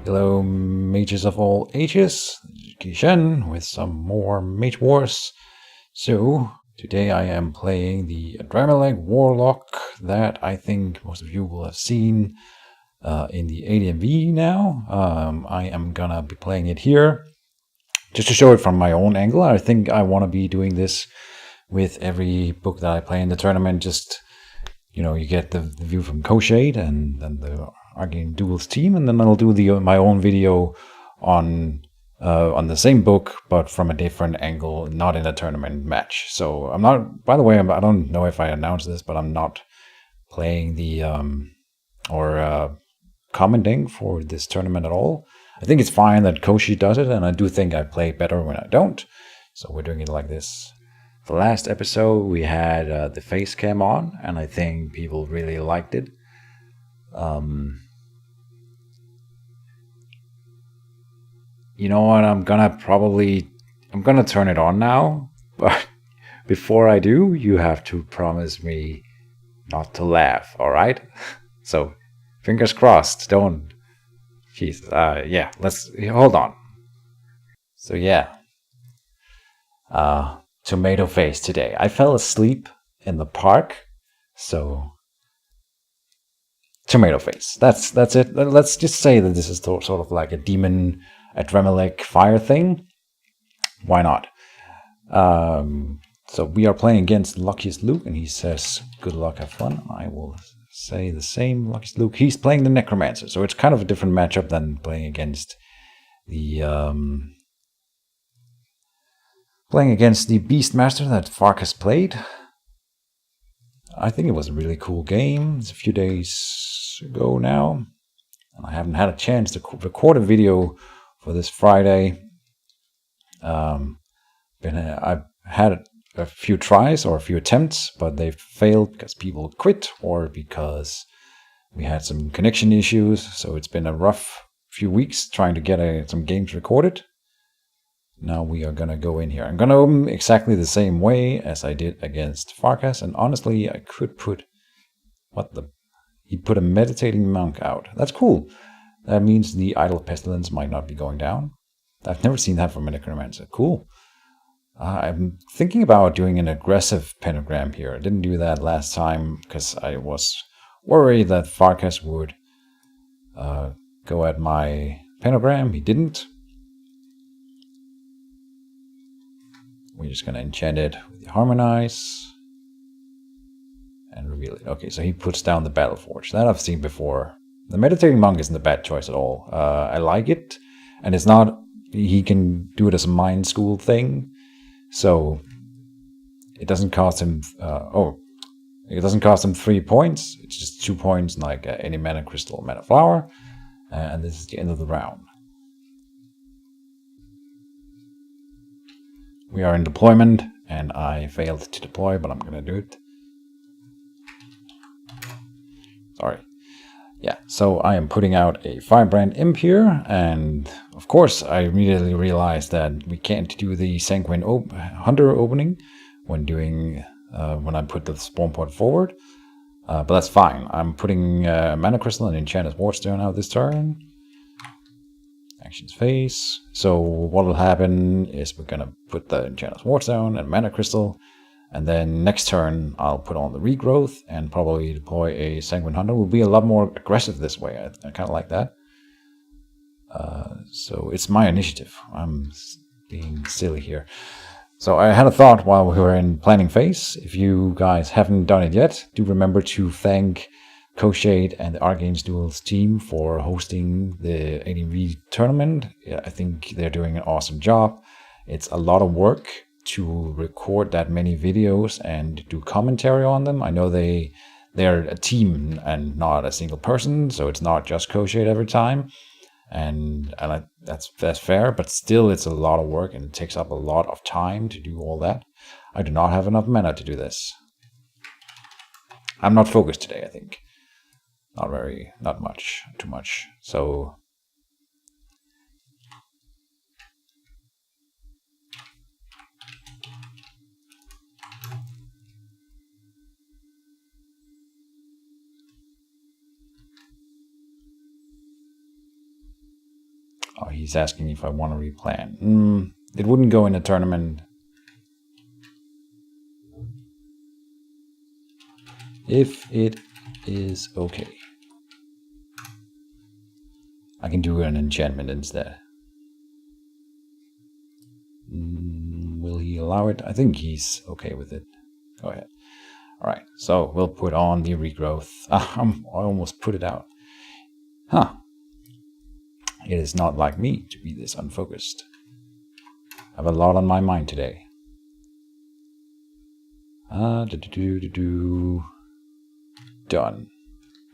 Hello, mages of all ages, Keejchen with some more Mage Wars. So, today I am playing the ADMW Warlock that I think most of you will have seen in the ADMW now. I am gonna be playing it here just to show it from my own angle. I think I want to be doing this with every book that I play in the tournament. Just, you get the view from Keejchen and then the Endgame Duels team, and then I'll do my own video on the same book, but from a different angle, not in a tournament match. So I'm not. By the way, I don't know if I announced this, but I'm not playing the commenting for this tournament at all. I think it's fine that Koshi does it, and I do think I play better when I don't. So we're doing it like this. The last episode we had the face cam on, and I think people really liked it. You know what, I'm gonna turn it on now, but before I do, you have to promise me not to laugh, alright? So, fingers crossed, don't... Jeez, yeah, let's... Hold on. So yeah. Tomato face today. I fell asleep in the park, so... Tomato face. That's it. Let's just say that this is sort of like a demon adrenaline fire thing. Why not? So we are playing against Luckiest Luke, and he says, good luck, have fun. I will say the same, Luckiest Luke. He's playing the Necromancer, so it's kind of a different matchup than playing against the Beastmaster that Farkas played. I think it was a really cool game. It's a few days ago now, and I haven't had a chance to record a video for this Friday. I've had a few tries or a few attempts, but they've failed because people quit or because we had some connection issues. So it's been a rough few weeks trying to get some games recorded. Now we are going to go in here. I'm going to open exactly the same way as I did against Farkas. And honestly, I could put... He put a meditating monk out. That's cool. That means the Idle Pestilence might not be going down. I've never seen that from a Necromancer. Cool. I'm thinking about doing an aggressive pentagram here. I didn't do that last time because I was worried that Farkas would go at my pentagram. He didn't. We're just going to enchant it with the Harmonize and reveal it. Okay, so he puts down the Battle Forge. That I've seen before. The Meditating Monk isn't a bad choice at all. I like it, and it's not... He can do it as a mind school thing, so it doesn't cost him... it doesn't cost him 3 points. It's just 2 points, like any mana crystal or mana flower, and this is the end of the round. We are in deployment, and I failed to deploy, but I'm going to do it. Sorry. Yeah, so I am putting out a Firebrand Imp here, and of course I immediately realized that we can't do the Sanguine Hunter opening when I put the spawn point forward, but that's fine. I'm putting Mana Crystal and Enchanted Wardstone out this turn. Actions phase. So what will happen is we're gonna put the Enchanted Wardstone and Mana Crystal, and then next turn I'll put on the Regrowth and probably deploy a Sanguine Hunter. We'll be a lot more aggressive this way. I kind of like that. So it's my initiative. I'm being silly here. So I had a thought while we were in planning phase. If you guys haven't done it yet, do remember to thank Keejchen and the Endgame Duels team for hosting the ADMW tournament. Yeah, I think they're doing an awesome job. It's a lot of work to record that many videos and do commentary on them. I know they're a team and not a single person, so it's not just Keejchen every time, and that's fair. But still, it's a lot of work and it takes up a lot of time to do all that. I do not have enough mana to do this. I'm not focused today, I think. Not much, too much. So Oh, he's asking if I want to replan. It wouldn't go in a tournament. If it is okay. I can do an enchantment instead. Will he allow it? I think he's okay with it. Go ahead. Alright, so we'll put on the regrowth. I almost put it out. Huh. It is not like me to be this unfocused. I have a lot on my mind today. Done.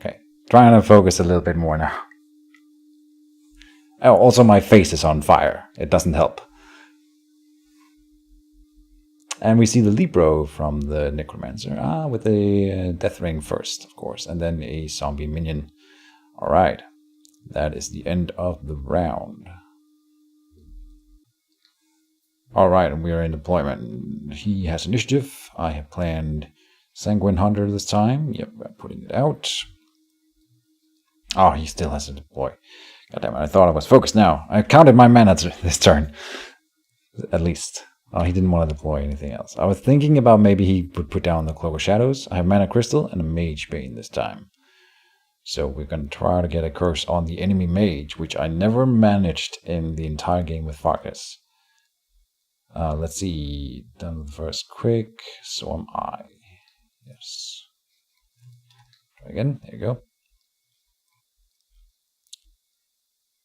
Okay, trying to focus a little bit more now. Oh, also my face is on fire. It doesn't help. And we see the Libro from the Necromancer. With a Death Ring first, of course, and then a zombie minion. Alright, that is the end of the round. Alright, and we are in deployment. He has initiative. I have planned Sanguine Hunter this time. Yep, I'm putting it out. Oh, he still has to deploy. Goddammit, I thought I was focused now. I counted my mana this turn. At least. Oh, he didn't want to deploy anything else. I was thinking about maybe he would put down the Cloak of Shadows. I have Mana Crystal and a Mage Bane this time. So we're going to try to get a curse on the enemy Mage, which I never managed in the entire game with Farkas. Let's see. Done the first quick. So am I. Yes. Try again. There you go.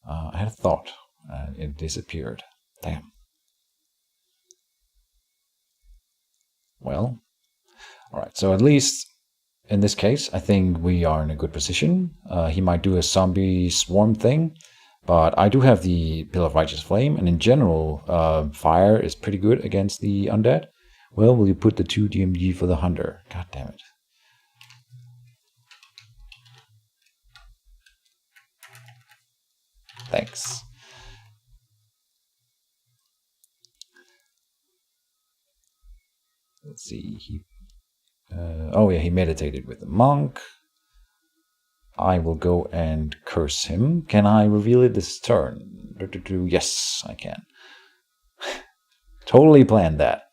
I had a thought. And it disappeared. Damn. Well, alright, so at least in this case, I think we are in a good position. He might do a zombie swarm thing, but I do have the Pill of Righteous Flame, and in general, fire is pretty good against the undead. Well, will you put the 2 DMG for the hunter? God damn it. Thanks. Let's see, oh yeah, he meditated with the monk. I will go and curse him. Can I reveal it this turn? Yes, I can. Totally planned that.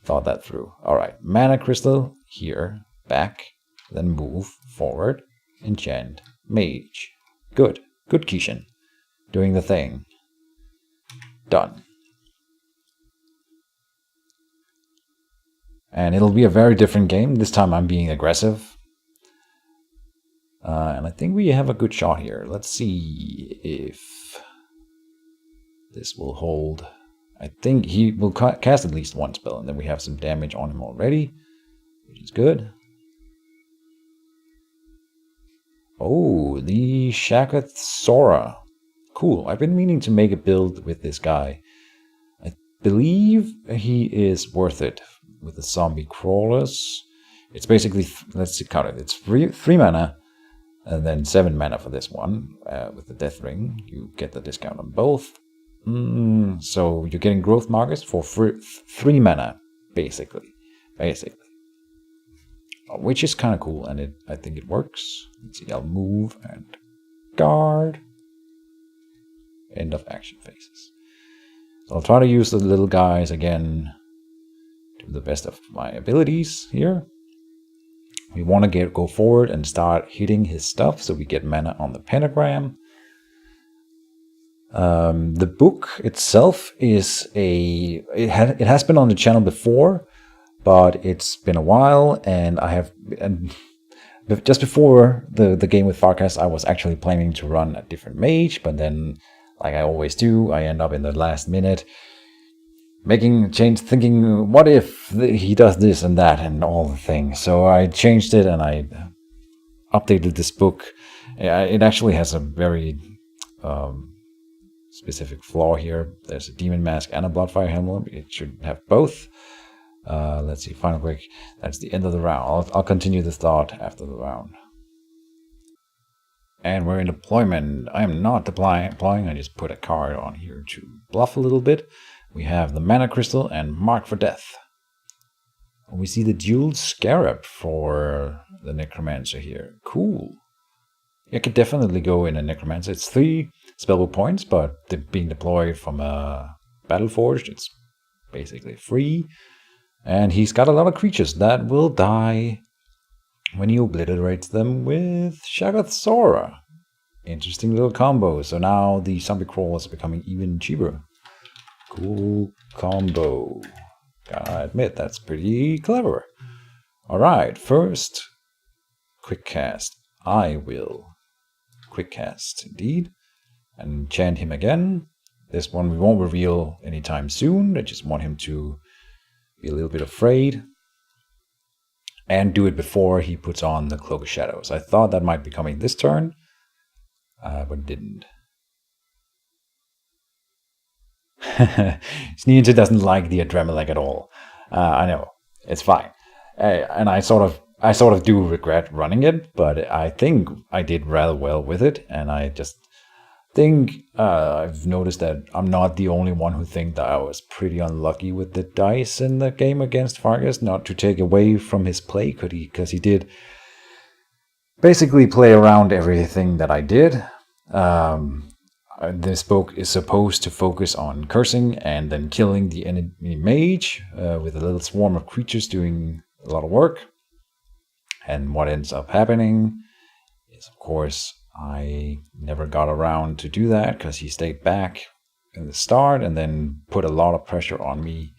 Thought that through. Alright, Mana Crystal here, back, then move, forward, enchant, Mage. Good, good Keejchen. Doing the thing. Done. And it'll be a very different game. This time I'm being aggressive. And I think we have a good shot here. Let's see if this will hold. I think he will cast at least one spell, and then we have some damage on him already, which is good. Oh, the Shaggoth Sora. Cool. I've been meaning to make a build with this guy. I believe he is worth it. With the zombie crawlers, it's basically, let's count it, it's 3 mana and then 7 mana for this one. With the Death Ring you get the discount on both, so you're getting growth markers for 3 mana basically, which is kind of cool, and I think it works. Let's see, I'll move and guard. End of action phases. So I'll try to use the little guys again to the best of my abilities here. We want to go forward and start hitting his stuff so we get mana on the pentagram. The book itself is it has been on the channel before, but it's been a while, and just before the game with Farkas, I was actually planning to run a different mage, but then, like I always do, I end up in the last minute making a change, thinking, what if he does this and that and all the things. So I changed it and I updated this book. It actually has a very specific flaw here. There's a demon mask and a bloodfire helmet. It should have both. Let's see, final quick. That's the end of the round. I'll continue the thought after the round. And we're in deployment. I am not deploying. I just put a card on here to bluff a little bit. We have the Mana Crystal and Mark for Death. We see the Jeweled Scarab for the Necromancer here. Cool. I could definitely go in a Necromancer. It's 3 spellbook points, but being deployed from a Battleforged, it's basically free. And he's got a lot of creatures that will die when he obliterates them with Shaggoth Sora. Interesting little combo. So now the zombie crawlers are becoming even cheaper. Cool combo. Gotta admit, that's pretty clever. Alright, first, quick cast. I will quick cast, indeed. And enchant him again. This one we won't reveal anytime soon. I just want him to be a little bit afraid. And do it before he puts on the Cloak of Shadows. I thought that might be coming this turn, but it didn't. Sneaker doesn't like the Adrenaline at all. I know, it's fine. And I sort of do regret running it, but I think I did rather well with it, and I just think I've noticed that I'm not the only one who think that I was pretty unlucky with the dice in the game against Fargus, not to take away from his play, because he did basically play around everything that I did. This book is supposed to focus on cursing and then killing the enemy mage with a little swarm of creatures doing a lot of work. And what ends up happening is, of course, I never got around to do that because he stayed back in the start and then put a lot of pressure on me.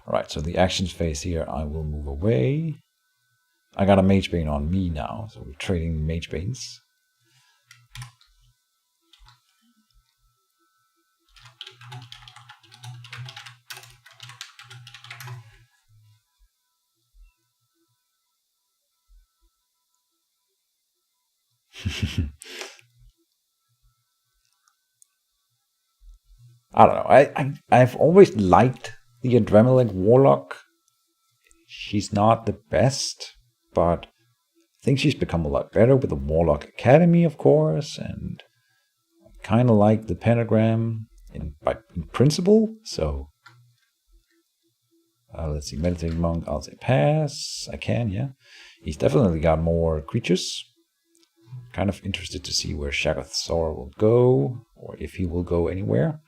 Alright, so the actions phase here, I will move away. I got a Mage Bane on me now, so we're trading Mage Banes. I don't know. I've always liked the Adrenaline Warlock. She's not the best, but I think she's become a lot better with the Warlock Academy, of course, and I kind of like the pentagram in principle. So let's see, Meditating Monk. I'll say pass. I can, yeah. He's definitely got more creatures. Kind of interested to see where Shaggoth Sora will go, or if he will go anywhere.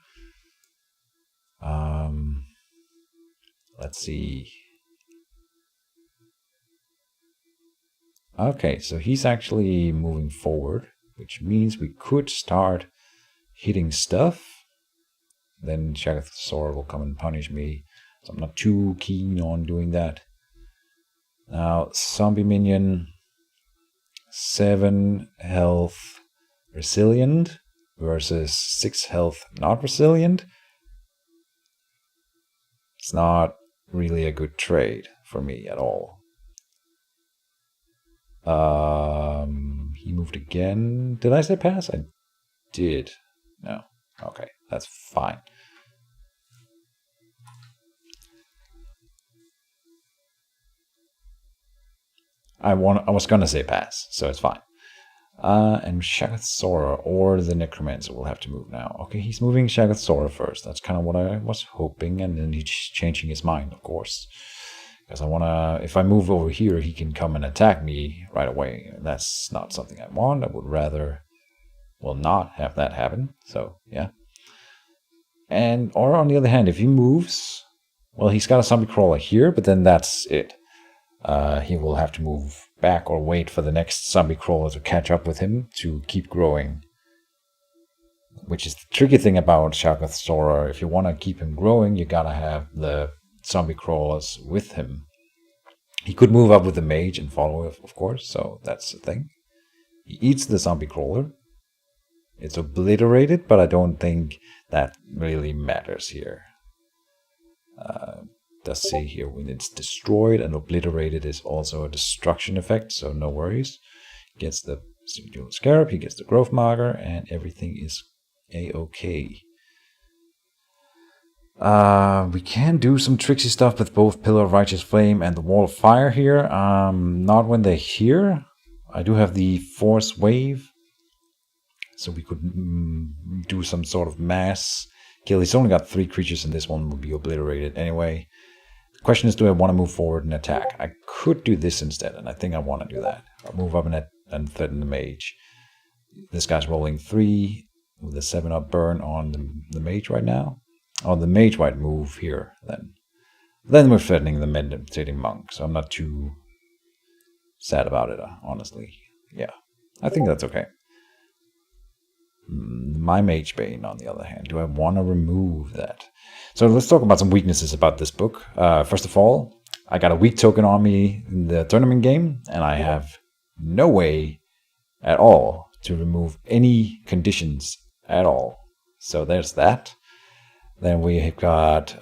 Let's see. Okay, so he's actually moving forward, which means we could start hitting stuff. Then Shaggoth Sora will come and punish me. So I'm not too keen on doing that. Now, zombie minion, 7 health resilient versus 6 health not resilient. It's not really a good trade for me at all. He moved again. Did I say pass? I did. No. Okay, that's fine. I was gonna say pass, so it's fine. And Shaggoth Sora or the Necromancer will have to move now. Okay, he's moving Shaggoth Sora first. That's kind of what I was hoping, and then he's changing his mind, of course. Because I wanna, if I move over here, he can come and attack me right away. That's not something I want. I would rather, well, not have that happen. So, yeah. And, or on the other hand, if he moves, well, he's got a zombie crawler here, but then that's it. He will have to move back or wait for the next zombie crawler to catch up with him to keep growing. Which is the tricky thing about Shaggoth Sora. If you want to keep him growing, you gotta have the zombie crawlers with him. He could move up with the mage and follow, of course, so that's the thing. He eats the zombie crawler. It's obliterated, but I don't think that really matters here. Does say here when it's destroyed and obliterated is also a destruction effect, so no worries. He gets the dual scarab, he gets the growth marker, and everything is a-okay. We can do some tricksy stuff with both Pillar of Righteous Flame and the Wall of Fire here. Not when they're here. I do have the Force Wave, so we could do some sort of mass kill. He's only got 3 creatures, and this one will be obliterated anyway. The question is, do I want to move forward and attack? I could do this instead, and I think I want to do that. I'll move up and threaten the mage. This guy's rolling 3. with a 7-up burn on the Mage right now. Oh, the Mage might move here then. Then we're threatening the Meditating Monk, so I'm not too sad about it, honestly. Yeah, I think that's okay. My Mage Bane, on the other hand, do I want to remove that? So let's talk about some weaknesses about this book. First of all, I got a weak token on me in the tournament game, and I have no way at all to remove any conditions at all. So there's that. Then we have got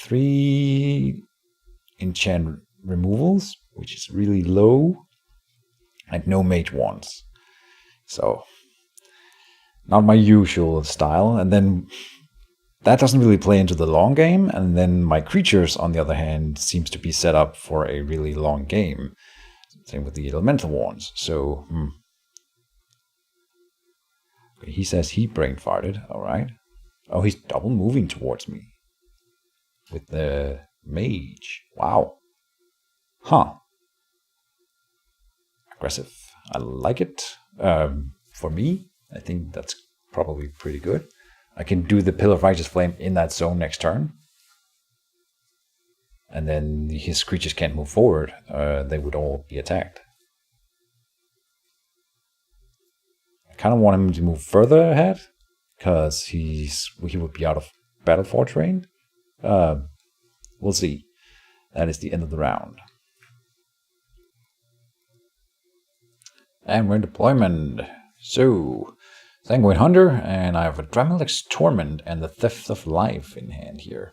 3 enchant removals, which is really low, and no mage wands. So not my usual style. And then that doesn't really play into the long game. And then my creatures, on the other hand, seems to be set up for a really long game. Same with the elemental wands. So okay, he says he brain farted. All right. Oh, he's double moving towards me with the mage. Wow. Huh. Aggressive. I like it. For me, I think that's probably pretty good. I can do the Pillar of Righteous Flame in that zone next turn. And then his creatures can't move forward. They would all be attacked. I kind of want him to move further ahead, because he would be out of battle for terrain. We'll see. That is the end of the round. And we're in deployment. So, Sanguine Hunter, and I have a Dramelix Torment and the Theft of Life in hand here.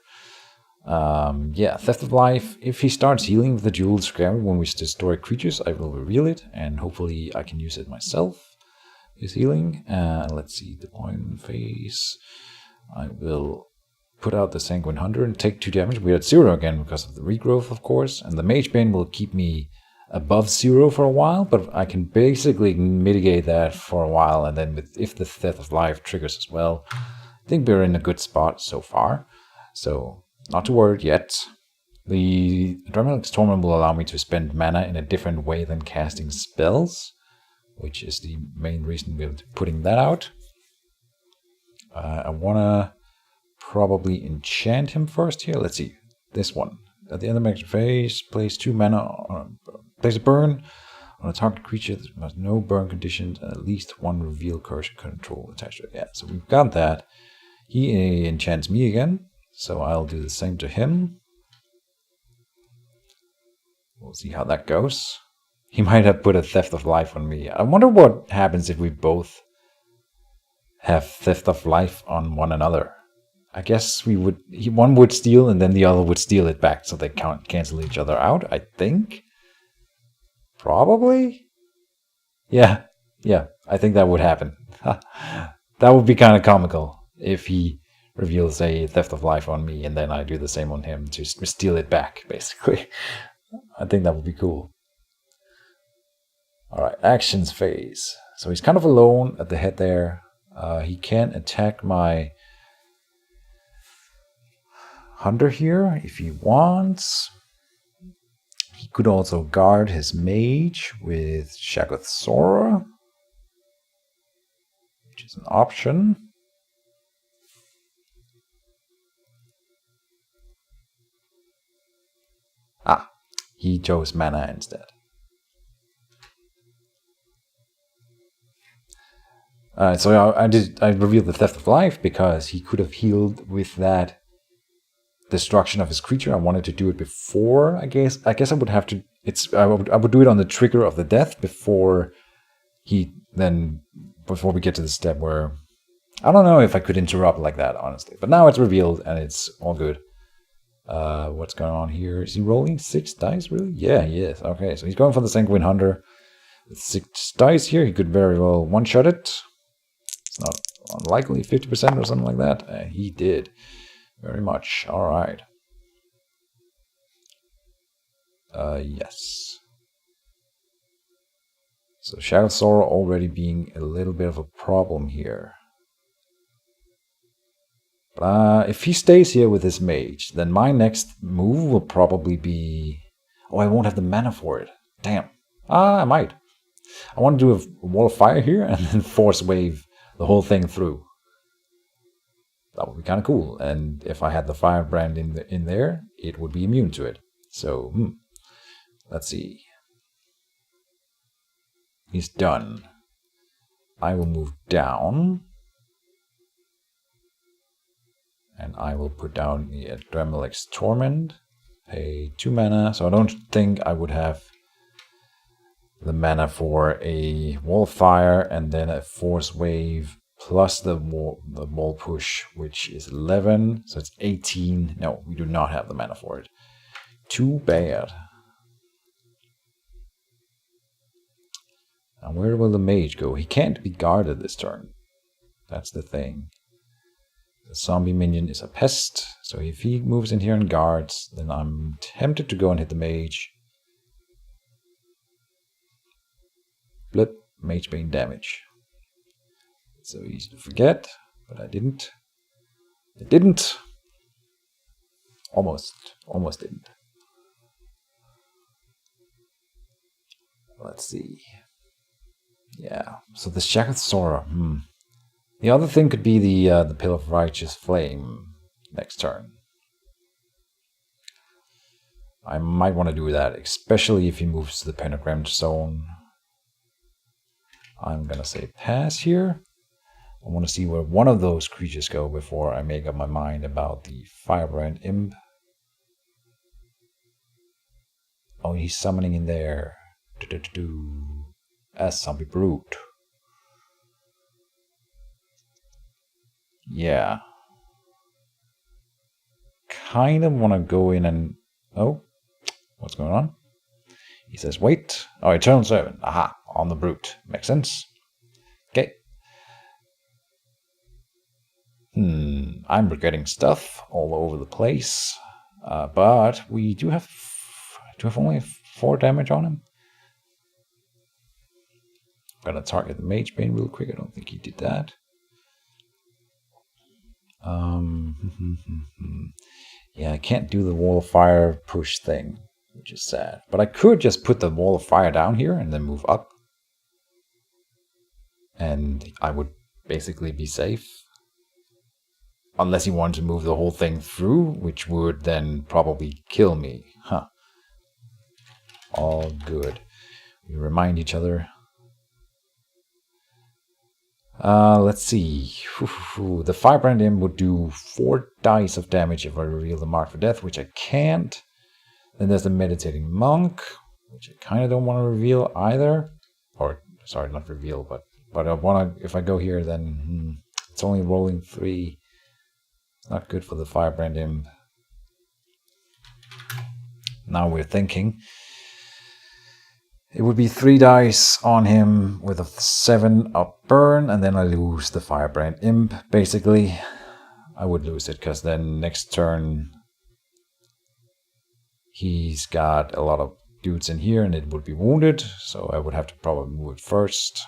Yeah, Theft of Life. If he starts healing with the Jeweled Scarab when we destroy creatures, I will reveal it, and hopefully I can use it myself. His healing. Let's see, deployment phase. I will put out the Sanguine Hunter and take 2 damage. We're at 0 again because of the regrowth, of course, and the Mage Bane will keep me above 0 for a while, but I can basically mitigate that for a while, and then if the Theft of Life triggers as well, I think we're in a good spot so far. So, not too worried yet. The Dramelix Torment will allow me to spend mana in a different way than casting spells, which is the main reason we're putting that out. I want to probably enchant him first here. Let's see. This one. At the end of the next phase, place 2 mana, place a burn on a target creature that has no burn conditions and at least 1 reveal curse control attached to it. Yeah, so we've got that. He enchants me again, so I'll do the same to him. We'll see how that goes. He might have put a Theft of Life on me. I wonder what happens if we both have Theft of Life on one another. I guess one would steal and then the other would steal it back, so they can't cancel each other out, I think. Probably? Yeah, I think that would happen. That would be kind of comical if he reveals a Theft of Life on me and then I do the same on him to steal it back, basically. I think that would be cool. Alright, actions phase. So he's kind of alone at the head there. He can attack my Hunter here if he wants. He could also guard his Mage with Shaggoth Sora, which is an option. He chose mana instead. So I revealed the Theft of Life because he could have healed with that destruction of his creature. I wanted to do it before, I guess. I would have to. I would do it on the trigger of the death before we get to the step where I don't know if I could interrupt like that, honestly. But now it's revealed and it's all good. What's going on here? Is he rolling 6 dice, really? Yeah, he is. Okay, so he's going for the Sanguine Hunter. With 6 dice here, he could very well one-shot it. It's not unlikely, 50% or something like that. He did. Very much. Alright. Yes. So Shaggoth Sora already being a little bit of a problem here. If he stays here with his Mage, then my next move will probably be... Oh, I won't have the mana for it. Damn. I might. I want to do a Wall of Fire here and then Force Wave the whole thing through. That would be kind of cool. And if I had the firebrand in there, it would be immune to it. So, let's see. He's done. I will move down. And I will put down the Adrenalic's Torment. Pay 2 mana. So I don't think I would have the mana for a Wall of Fire and then a Force Wave plus the wall push, which is 11. So it's 18. No, we do not have the mana for it. Too bad. And where will the mage go? He can't be guarded this turn. That's the thing. The zombie minion is a pest. So if he moves in here and guards, then I'm tempted to go and hit the mage. Blip, Mage Bane damage. It's so easy to forget, but I didn't. I didn't. Almost didn't. Let's see. Yeah, so the Shaggoth Sora. The other thing could be the Pillar of Righteous Flame next turn. I might want to do that, especially if he moves to the Pentagram Zone. I'm gonna say pass here. I want to see where one of those creatures go before I make up my mind about the Firebrand Imp. Oh, he's summoning in there. As Zombie Brute. Yeah. Kind of want to go in and... Oh, what's going on? He says, wait. Oh, Eternal Servant. Aha, on the Brute. Makes sense. Okay. I'm regretting stuff all over the place. But we do have only 4 damage on him. I'm gonna target the Mage Bane real quick. I don't think he did that. Yeah, I can't do the Wall of Fire push thing, which is sad. But I could just put the Wall of Fire down here and then move up. And I would basically be safe. Unless he wanted to move the whole thing through, which would then probably kill me. Huh. All good. We remind each other. Let's see. The Firebrand Imp would do 4 dice of damage if I reveal the Mark for Death, which I can't. Then there's the Meditating Monk, which I kind of don't want to reveal either. Or, sorry, not reveal, but I want to, if I go here, then it's only rolling 3. It's not good for the Firebrand Imp. Now we're thinking. It would be 3 dice on him with a 7 up burn, and then I lose the Firebrand Imp, basically. I would lose it, because then next turn he's got a lot of dudes in here, and it would be wounded, so I would have to probably move it first.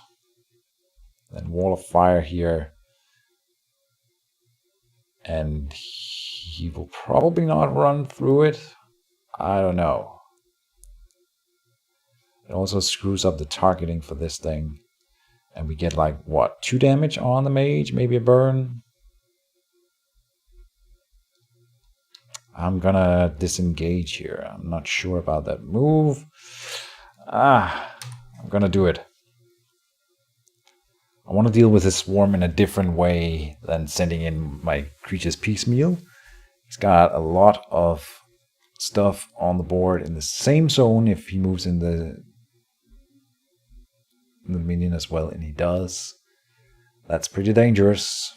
Then Wall of Fire here. And he will probably not run through it. I don't know. It also screws up the targeting for this thing. And we get like, what, 2 damage on the mage? Maybe a burn? I'm gonna disengage here. I'm not sure about that move. I'm gonna do it. I want to deal with this swarm in a different way than sending in my creatures piecemeal. He's got a lot of stuff on the board in the same zone if he moves in the minion as well, and he does. That's pretty dangerous,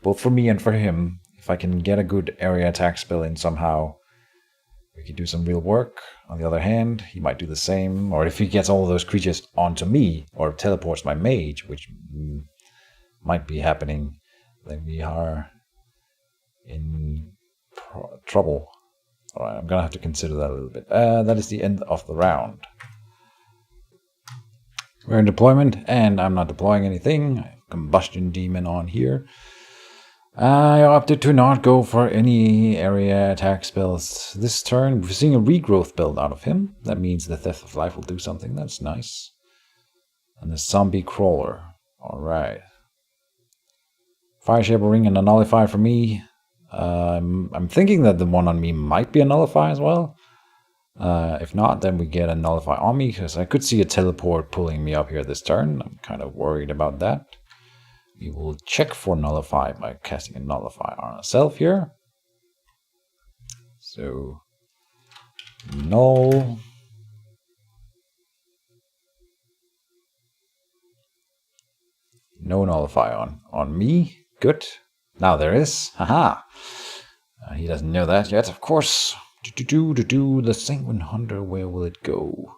both for me and for him. If I can get a good area attack spell in somehow, we could do some real work. On the other hand, he might do the same, or if he gets all of those creatures onto me, or teleports my mage, which might be happening, then we are in trouble. Alright, I'm gonna have to consider that a little bit. That is the end of the round. We're in deployment, and I'm not deploying anything. I have Combustion Demon on here. I opted to not go for any area attack spells this turn. We're seeing a regrowth build out of him. That means the Theft of Life will do something. That's nice. And the Zombie Crawler. Alright. Fire Shaper Ring and a Nullify for me. I'm thinking that the one on me might be a Nullify as well. If not, then we get a Nullify on me, because I could see a teleport pulling me up here this turn. I'm kind of worried about that. We will check for Nullify by casting a Nullify on ourselves here. So, Null. No Nullify on me. Good. Now there is. Haha. He doesn't know that yet, of course. The Sanguine Hunter, where will it go?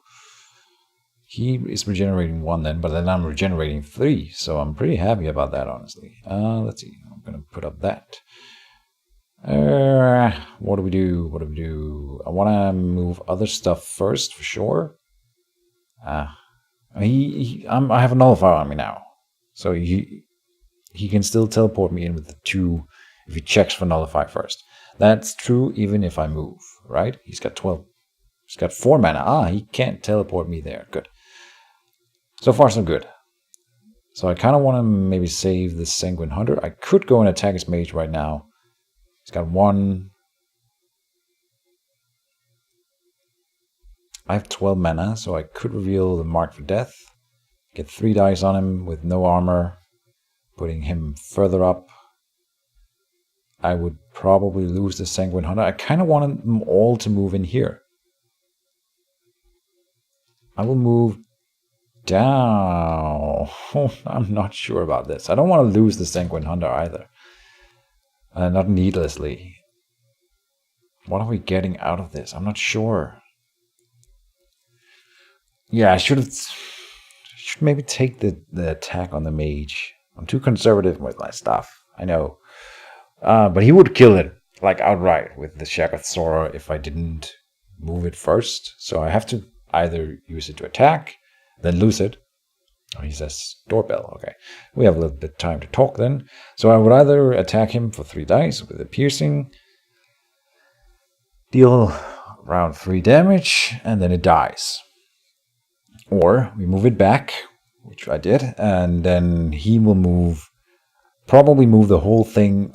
He is regenerating 1 then, but then I'm regenerating 3, so I'm pretty happy about that, honestly. Let's see. I'm going to put up that. What do we do? What do we do? I want to move other stuff first, for sure. I have a Nullifier on me now. So he can still teleport me in with the 2 if he checks for Nullify first. That's true even if I move, right? He's got 12. He's got 4 mana. He can't teleport me there. Good. So far, so good. So I kind of want to maybe save the Sanguine Hunter. I could go and attack his Mage right now. He's got 1. I have 12 mana, so I could reveal the Mark for Death. Get 3 dice on him with no armor, putting him further up. I would probably lose the Sanguine Hunter. I kind of wanted them all to move in here. I will move down. I'm not sure about this. I don't want to lose the Sanguine Hunter either. Not needlessly. What are we getting out of this? I'm not sure. Yeah, I should maybe take the attack on the Mage. I'm too conservative with my stuff. I know. But he would kill it, like, outright with the Shaggoth Sora if I didn't move it first. So I have to either use it to attack, then lose it. Oh, he says doorbell. Okay. We have a little bit of time to talk then. So I would either attack him for 3 dice with a piercing, deal around 3 damage, and then it dies. Or we move it back, which I did, and then he will probably move the whole thing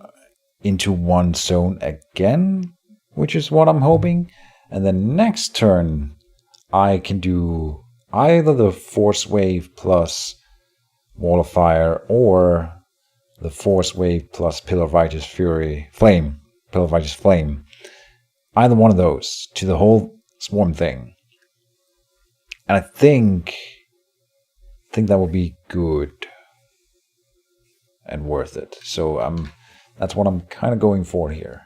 into one zone again, which is what I'm hoping. And then next turn, I can do either the Force Wave plus Wall of Fire or the Force Wave plus Pillar of Righteous Flame. Either one of those to the whole swarm thing. And I think that would be good and worth it. So that's what I'm kind of going for here.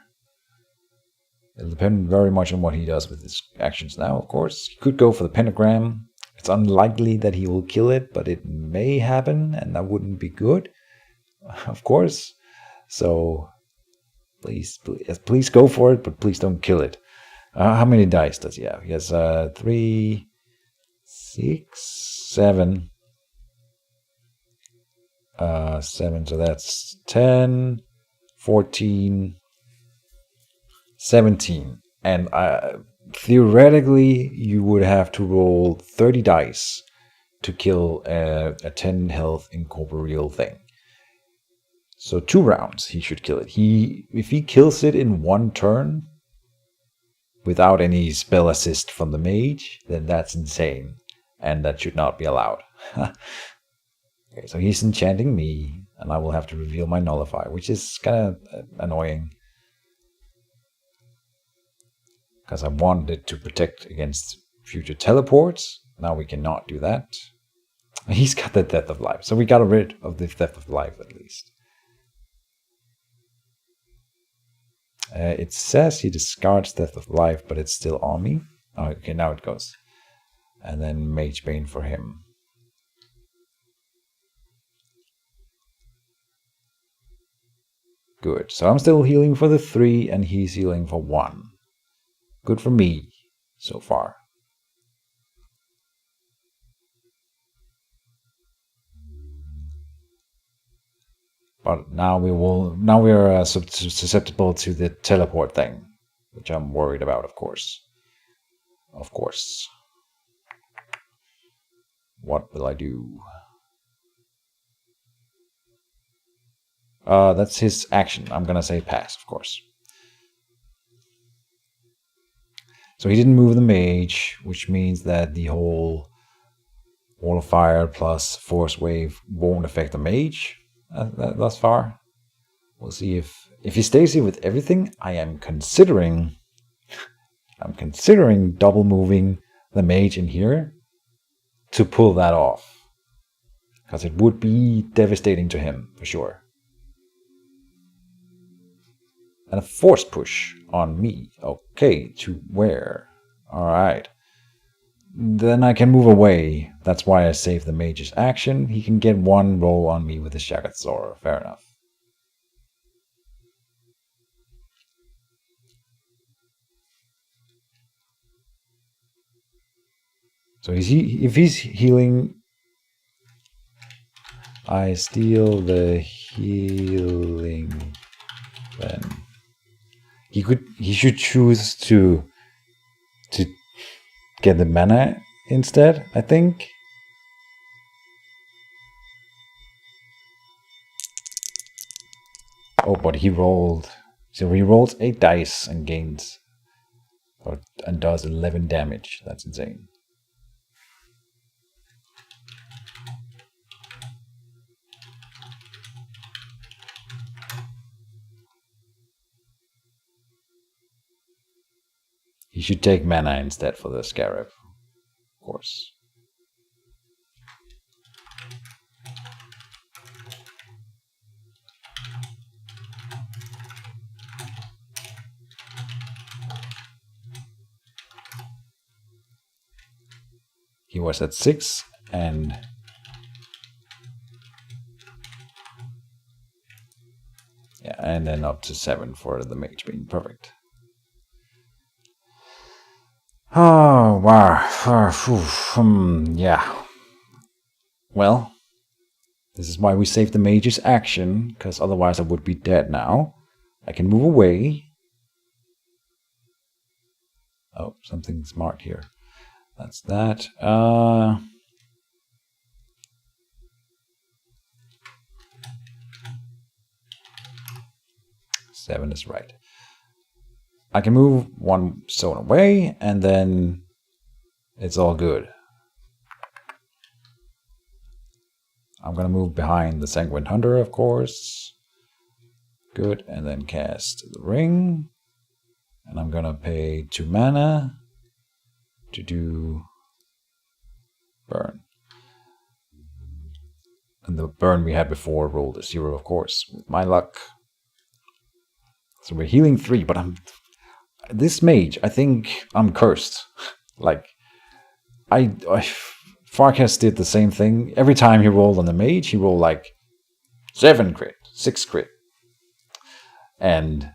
It'll depend very much on what he does with his actions now, of course. He could go for the pentagram. It's unlikely that he will kill it, but it may happen, and that wouldn't be good, of course. So please go for it, but please don't kill it. How many dice does he have? He has 3, 6, 7. 7, so that's 10, 14, 17. And theoretically, you would have to roll 30 dice to kill a 10 health incorporeal thing. So 2 rounds, he should kill it. If he kills it in 1 turn, without any spell assist from the mage, then that's insane. And that should not be allowed. Okay, so he's enchanting me, and I will have to reveal my Nullify, which is kind of annoying. Because I wanted it to protect against future teleports. Now we cannot do that. He's got the Death of Life, so we got rid of the Death of Life at least. It says he discards Death of Life, but it's still on me. Oh, okay, now it goes. And then Mage Bane for him. Good. So I'm still healing for the 3, and he's healing for 1. Good for me so far. But now we are susceptible to the teleport thing, which I'm worried about, of course. Of course. What will I do? That's his action. I'm gonna say pass, of course. So he didn't move the mage, which means that the whole Wall of Fire plus Force Wave won't affect the mage thus far. We'll see if he stays here with everything. I'm considering double moving the mage in here to pull that off, because it would be devastating to him for sure. And a force push on me. Okay, to where? Alright. Then I can move away. That's why I saved the mage's action. He can get one roll on me with the Shaggoth Zora. Fair enough. So if he's healing, I steal the healing. Then he should choose to get the mana instead, I think. Oh, but he rolled. So he rolls 8 dice and gains and does 11 damage. That's insane. He should take mana instead for the Scarab, of course. He was at 6 and yeah, and then up to 7 for the mage being perfect. Oh, wow. Yeah. Well, this is why we saved the mage's action, because otherwise I would be dead now. I can move away. Oh, something's marked here. That's that. 7 is right. I can move one zone away, and then it's all good. I'm going to move behind the Sanguine Hunter, of course. Good, and then cast the ring. And I'm going to pay 2 mana to do burn. And the burn we had before rolled a 0, of course, with my luck. So we're healing 3, but this mage, I think I'm cursed. Like, Farkas did the same thing. Every time he rolled on the mage, he rolled like 7 crit, 6 crit. And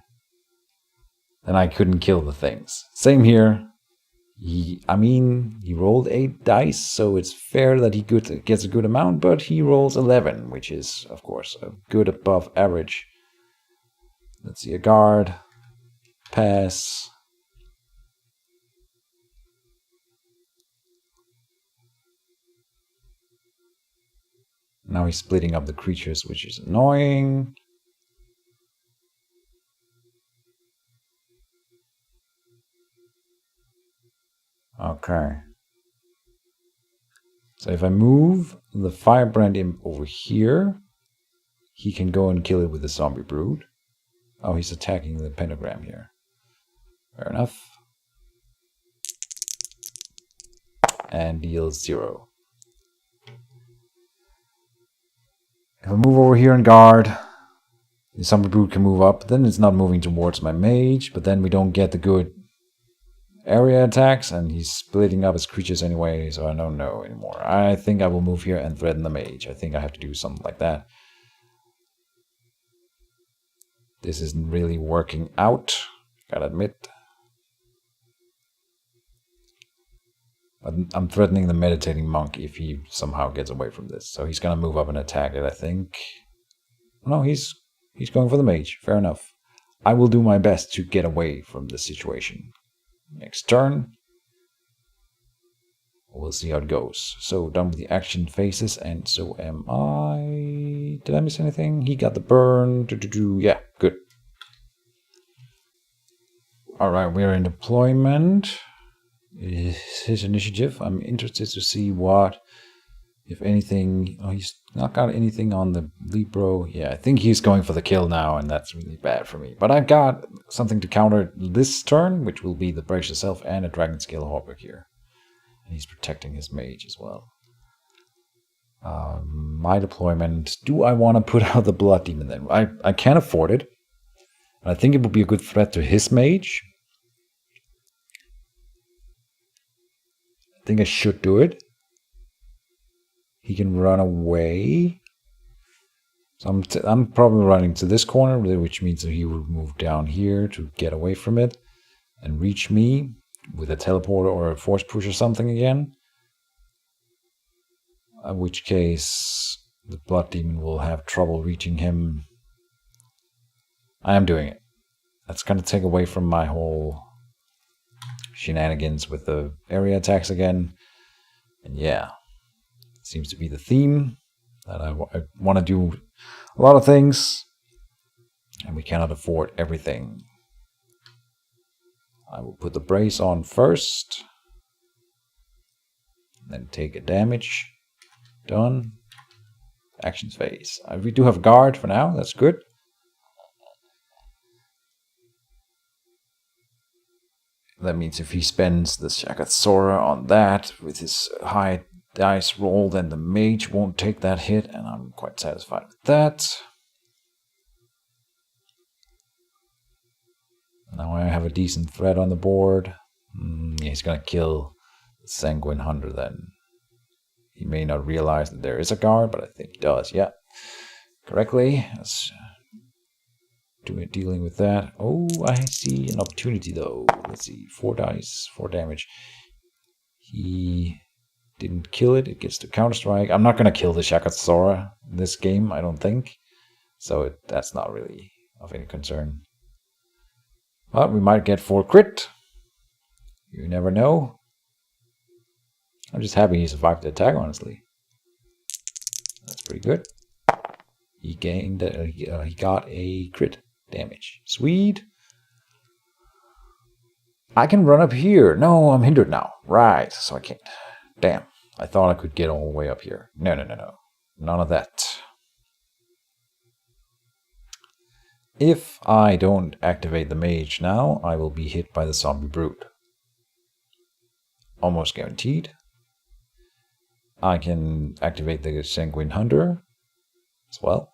then I couldn't kill the things. Same here. He rolled 8 dice, so it's fair that he gets a good amount, but he rolls 11, which is, of course, a good above average. Let's see, a guard. Pass. Now he's splitting up the creatures, which is annoying. Okay. So if I move the Firebrand Imp over here, he can go and kill it with the Zombie Brood. Oh, he's attacking the pentagram here. Fair enough. And deals 0. If I move over here and guard, the Zombie Brood can move up. Then it's not moving towards my mage, but then we don't get the good area attacks, and he's splitting up his creatures anyway, so I don't know anymore. I think I will move here and threaten the mage. I think I have to do something like that. This isn't really working out, gotta admit. But I'm threatening the Meditating Monk if he somehow gets away from this. So he's gonna move up and attack it, I think. No, he's going for the mage. Fair enough. I will do my best to get away from this situation. Next turn. We'll see how it goes. So done with the action phases, and so am I. Did I miss anything? He got the burn. Yeah, good. Alright, we're in deployment. It's his initiative. I'm interested to see what, if anything... Oh, he's not got anything on the Libro. Yeah, I think he's going for the kill now, and that's really bad for me. But I've got something to counter this turn, which will be the Brace Yourself and a Dragon Scale Hawk here. And he's protecting his mage as well. My deployment. Do I want to put out the Blood Demon then? I can't afford it. I think it would be a good threat to his mage. I think I should do it. He can run away. So I'm probably running to this corner, which means that he will move down here to get away from it and reach me with a teleporter or a force push or something again. In which case the Blood Demon will have trouble reaching him. I am doing it. That's going to take away from my whole shenanigans with the area attacks again. And yeah, it seems to be the theme that I want to do a lot of things, and we cannot afford everything. I will put the brace on first, then take a damage. Done. Actions phase. We do have guard for now, that's good. That means if he spends the Shaggoth on that with his high dice roll, then the mage won't take that hit, and I'm quite satisfied with that. Now I have a decent threat on the board. He's gonna kill the Sanguine Hunter then. He may not realize that there is a guard, but I think he does. Yeah, correctly. Let's dealing with that. Oh, I see an opportunity though. Let's see, 4 dice, 4 damage. He didn't kill it. It gets to counter strike. I'm not gonna kill the Shaggoth in this game, I don't think. So that's not really of any concern. But we might get 4 crit. You never know. I'm just happy he survived the attack, honestly. That's pretty good. He gained, he got a crit damage. Sweet. I can run up here. No, I'm hindered now. Right, so I can't. Damn, I thought I could get all the way up here. No. None of that. If I don't activate the mage now, I will be hit by the zombie brute. Almost guaranteed. I can activate the Sanguine Hunter as well.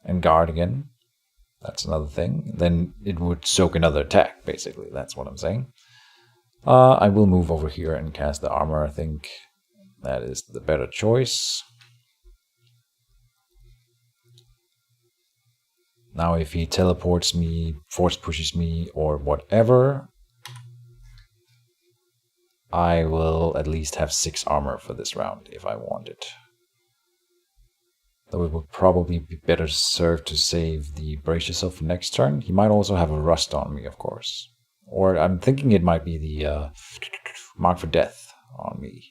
And guard again. That's another thing. Then it would soak another attack, basically. That's what I'm saying. I will move over here and cast the armor. I think that is the better choice. Now if he teleports me, force pushes me, or whatever, I will at least have 6 armor for this round if I want it. Though it would probably be better served to save the Brace Yourself for next turn. He might also have a Rust on me, of course. Or I'm thinking it might be the Mark for Death on me.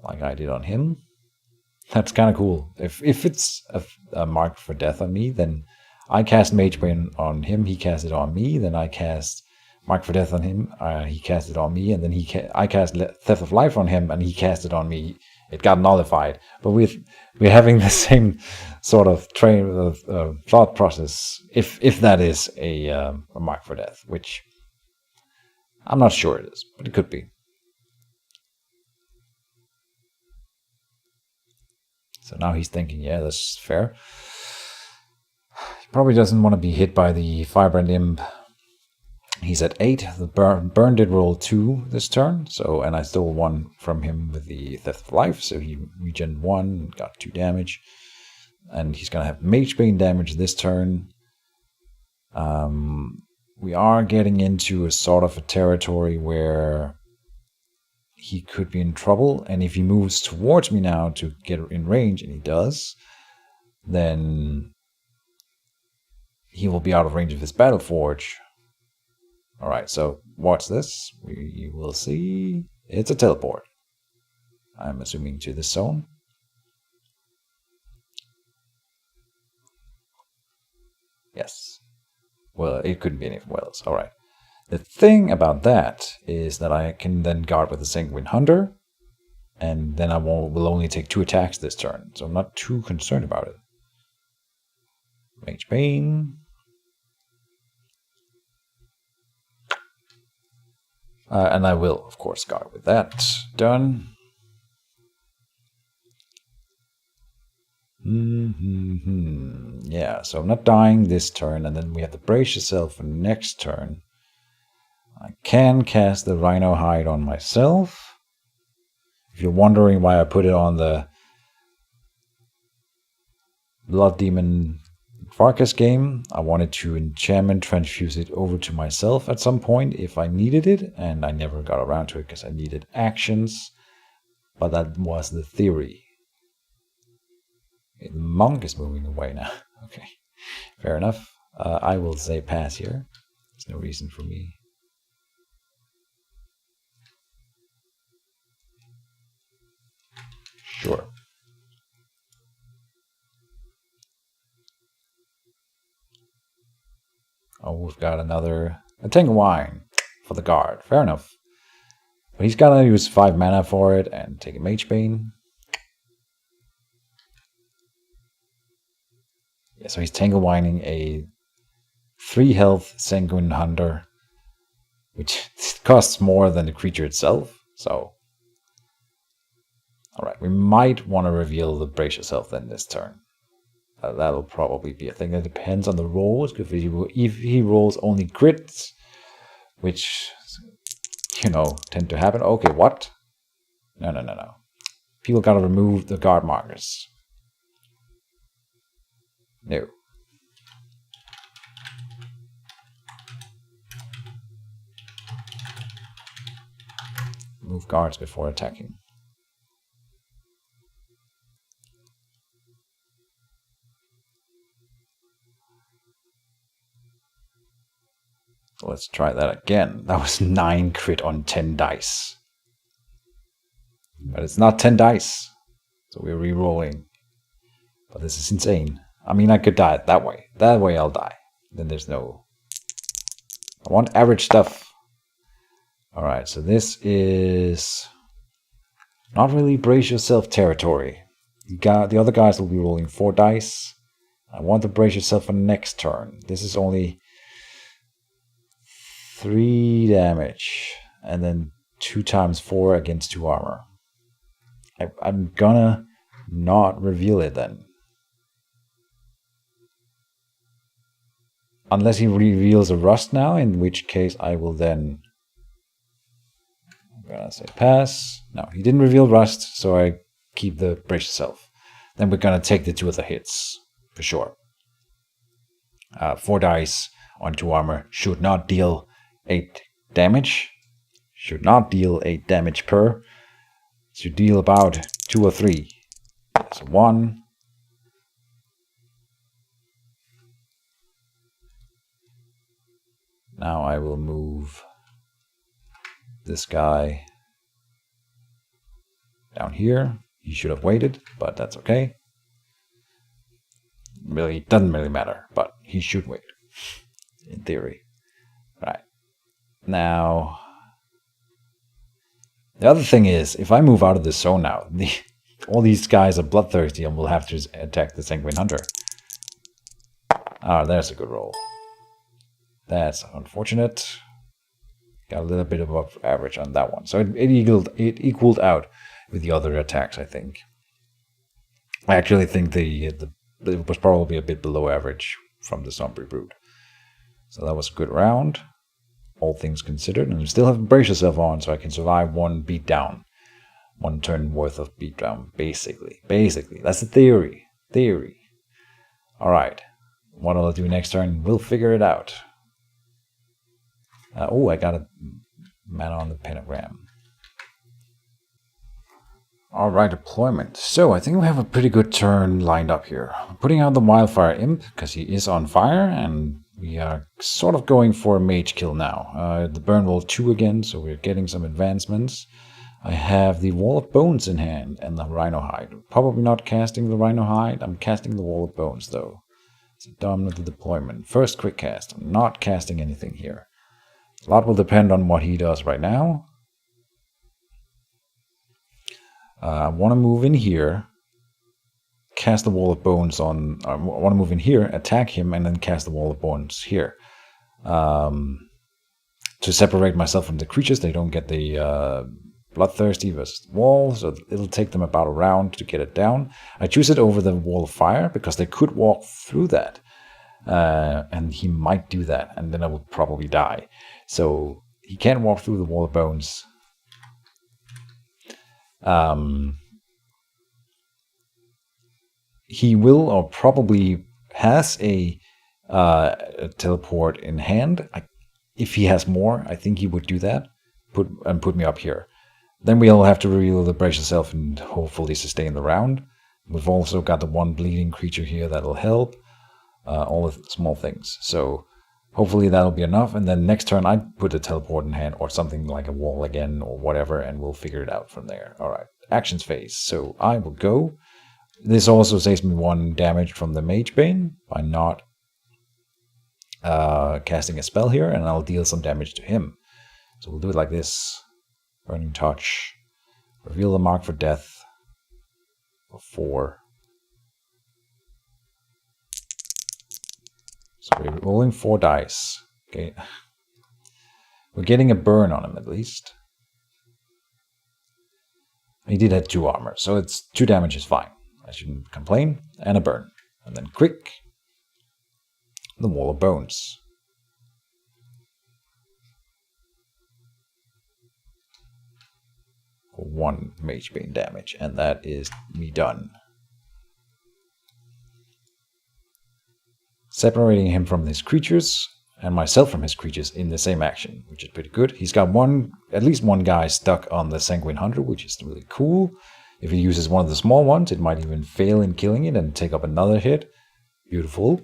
Like I did on him. That's kind of cool. If it's a Mark for Death on me, then I cast Mage Brain on him, he casts it on me, then I cast Mark for Death on him, he cast it on me, and then I cast Theft of Life on him, and he cast it on me. It got nullified. But we're having the same sort of thought process, if that is a Mark for Death, which I'm not sure it is, but it could be. So now he's thinking, yeah, that's fair. He probably doesn't want to be hit by the Firebrand Imp. He's at 8. The burn did roll 2 this turn, and I stole 1 from him with the Theft of Life, so he regened 1, got 2 damage. And he's going to have Mage Bane damage this turn. We are getting into a sort of a territory where he could be in trouble, and if he moves towards me now to get in range, and he does, then he will be out of range of his Battle Forge. Alright, so watch this. We will see. It's a teleport. I'm assuming to this zone. Yes. Well, it couldn't be anywhere else. Alright. The thing about that is that I can then guard with the Sanguine Hunter, and then I will only take 2 attacks this turn, so I'm not too concerned about it. Mage Bane. And I will, of course, guard with that. Done. Yeah, so I'm not dying this turn, and then we have to brace yourself for next turn. I can cast the Rhino Hide on myself. If you're wondering why I put it on the Blood Demon Farkas game, I wanted to enchantment transfuse it over to myself at some point if I needed it, and I never got around to it because I needed actions. But that was the theory. The monk is moving away now. Okay, fair enough. I will say pass here. There's no reason for me. Sure. Oh, we've got a Tangle Wine for the guard. Fair enough. But he's got to use 5 mana for it and take a Mage Bane. Yeah, so he's Tangle Whining a 3 health Sanguine Hunter, which costs more than the creature itself. So, alright, we might want to reveal the Brace Yourself then this turn. That'll probably be a thing. That depends on the rolls. If he rolls only crits, which, you know, tend to happen. Okay, what? No. People gotta remove the guard markers. No. Move guards before attacking. So let's try that again. That was 9 crit on 10 dice. But it's not 10 dice. So we're re-rolling. But this is insane. I mean, I could die that way. That way I'll die. Then there's no... I want average stuff. Alright, so this is... not really brace yourself territory. The other guys will be rolling 4 dice. I want to brace yourself for next turn. This is only 3 damage. And then 2 times 4 against 2 armor. I'm gonna not reveal it then. Unless he reveals a rust now, in which case I will then... I'm gonna say pass. No, he didn't reveal rust, so I keep the brace yourself. Then we're gonna take the 2 other hits, for sure. 4 dice on 2 armor should not deal 8 damage. Should not deal 8 damage per. Should deal about 2 or 3. So 1. Now I will move this guy down here. He should have waited, but that's okay. Really, doesn't really matter, but he should wait, in theory. Right. Now, the other thing is, if I move out of this zone now, all these guys are bloodthirsty and will have to attack the Sanguine Hunter. Ah, there's a good roll. That's unfortunate. Got a little bit above average on that one. So it equaled out with the other attacks, I think. I actually think it was probably a bit below average from the Zombie Brood. So that was a good round, all things considered. And you still have to brace yourself on so I can survive 1 beatdown. 1 turn worth of beatdown, basically. That's the theory. Alright. What I'll do next turn, we'll figure it out. Oh, I got a mana on the pentagram. Alright, deployment. So, I think we have a pretty good turn lined up here. I'm putting out the Wildfire Imp, because he is on fire, and we are sort of going for a mage kill now. The burn roll 2 again, so we're getting some advancements. I have the Wall of Bones in hand and the Rhino Hide. Probably not casting the Rhino Hide. I'm casting the Wall of Bones, though. It's a dominant deployment. First quick cast. I'm not casting anything here. A lot will depend on what he does right now. I want to move in here. Cast the Wall of Bones on... I want to move in here, attack him, and then cast the Wall of Bones here. To separate myself from the creatures. They don't get the... Bloodthirsty versus the wall, so it'll take them about a round to get it down. I choose it over the Wall of Fire because they could walk through that. And he might do that, and then I would probably die. So he can't walk through the Wall of Bones. He will, or probably has a teleport in hand. If he has more, I think he would do that. Put me up here. Then we'll have to reveal the Brace Yourself and hopefully sustain the round. We've also got the one bleeding creature here that'll help. All the small things. So hopefully that'll be enough. And then next turn I put a teleport in hand or something like a wall again or whatever, and we'll figure it out from there. Alright, actions phase. So I will go. This also saves me 1 damage from the Mage Bane by not casting a spell here, and I'll deal some damage to him. So we'll do it like this. Burning Touch. Reveal the Mark for Death. For 4. So we're rolling 4 dice. Okay. We're getting a burn on him at least. He did have 2 armor, so it's 2 damage is fine. I shouldn't complain. And a burn. And then quick. The Wall of Bones. For 1 Mage Bane damage, and that is me done. Separating him from his creatures, and myself from his creatures in the same action, which is pretty good. He's got at least one guy stuck on the Sanguine Hunter, which is really cool. If he uses one of the small ones, it might even fail in killing it and take up another hit. Beautiful.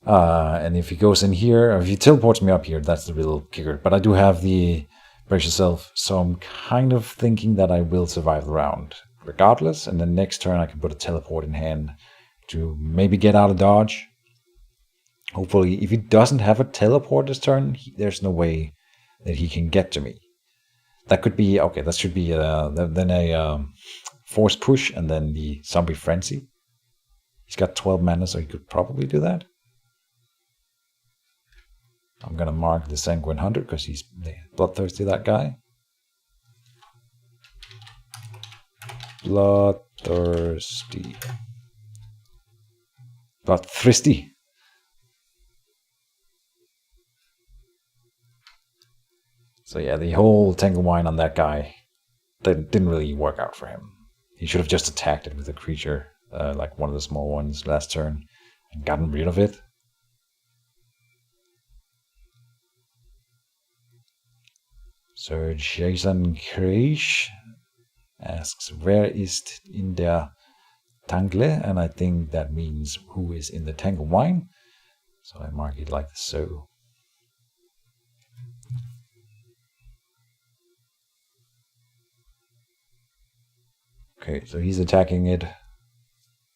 And if he goes in here, or if he teleports me up here, that's the real kicker. But I do have the Brace Yourself, so I'm kind of thinking that I will survive the round regardless, and then next turn I can put a teleport in hand to maybe get out of dodge. Hopefully, if he doesn't have a teleport this turn, there's no way that he can get to me. That could be, okay, that should be then a Force Push and then the Zombie Frenzy. He's got 12 mana, so he could probably do that. I'm going to mark the Sanguine Hunter because he's bloodthirsty, that guy. Bloodthirsty. Bloodthirsty. So yeah, the whole Tangle Wine on that guy, that didn't really work out for him. He should have just attacked it with a creature, like one of the small ones last turn, and gotten rid of it. So Jason Kreisch asks, where is in der Tangle? And I think that means who is in the Tangle Wine. So I mark it like so. Okay, so he's attacking it,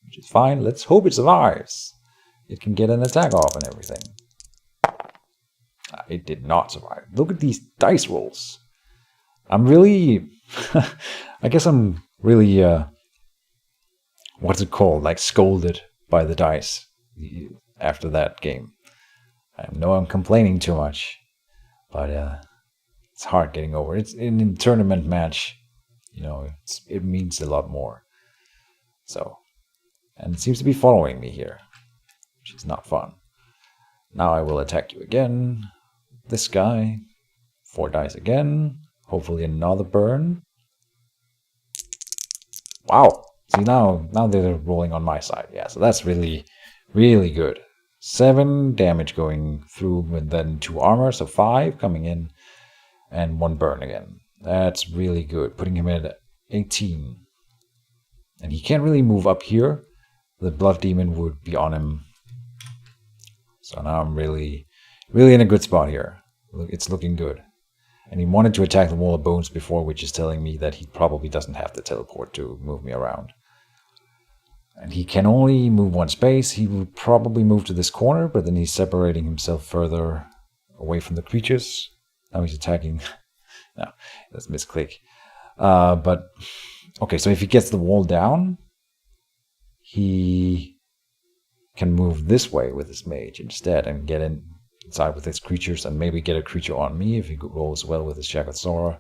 which is fine. Let's hope it survives. It can get an attack off and everything. It did not survive. Look at these dice rolls. I'm really... I guess I'm really... what's it called? Like scolded by the dice after that game. I know I'm complaining too much. But it's hard getting over. It's in a tournament match. You know, it means a lot more. So... And it seems to be following me here. Which is not fun. Now I will attack you again. This guy. 4 dice again. Hopefully another burn. Wow. See, now they're rolling on my side. Yeah, so that's really, really good. 7 damage going through, and then 2 armor, so 5 coming in, and 1 burn again. That's really good. Putting him at 18. And he can't really move up here. The Blood Demon would be on him. So now I'm really, really in a good spot here. It's looking good. And he wanted to attack the Wall of Bones before, which is telling me that he probably doesn't have the teleport to move me around. And he can only move one space. He will probably move to this corner, but then he's separating himself further away from the creatures. Now he's attacking. No, that's misclick. But, okay, so if he gets the wall down, he can move this way with his mage instead and get inside with his creatures and maybe get a creature on me if he rolls well with his Shaggoth.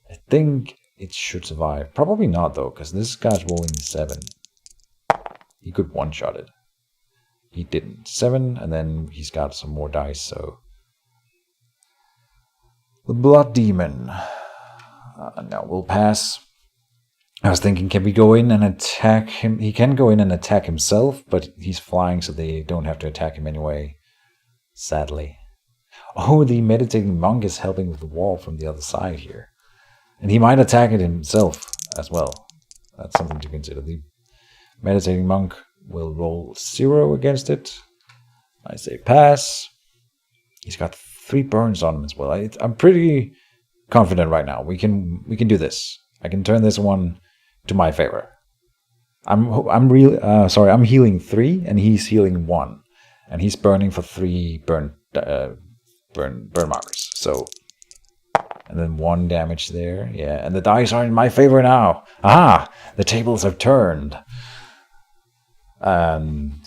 I think it should survive. Probably not, though, because this guy's rolling 7. He could one-shot it. He didn't. 7, and then he's got some more dice, so... The Blood Demon. No, we'll pass. I was thinking, can we go in and attack him? He can go in and attack himself, but he's flying, so they don't have to attack him anyway. Sadly. Oh, the Meditating Monk is helping with the wall from the other side here. And he might attack it himself as well. That's something to consider. The Meditating Monk will roll 0 against it. I say pass. He's got 3 burns on him as well. I'm pretty confident right now. We can do this. I can turn this one to my favor. I'm healing 3 and he's healing 1, and he's burning for 3 burn markers. So, and then 1 damage there. Yeah, and the dice are in my favor now. Ah, the tables have turned.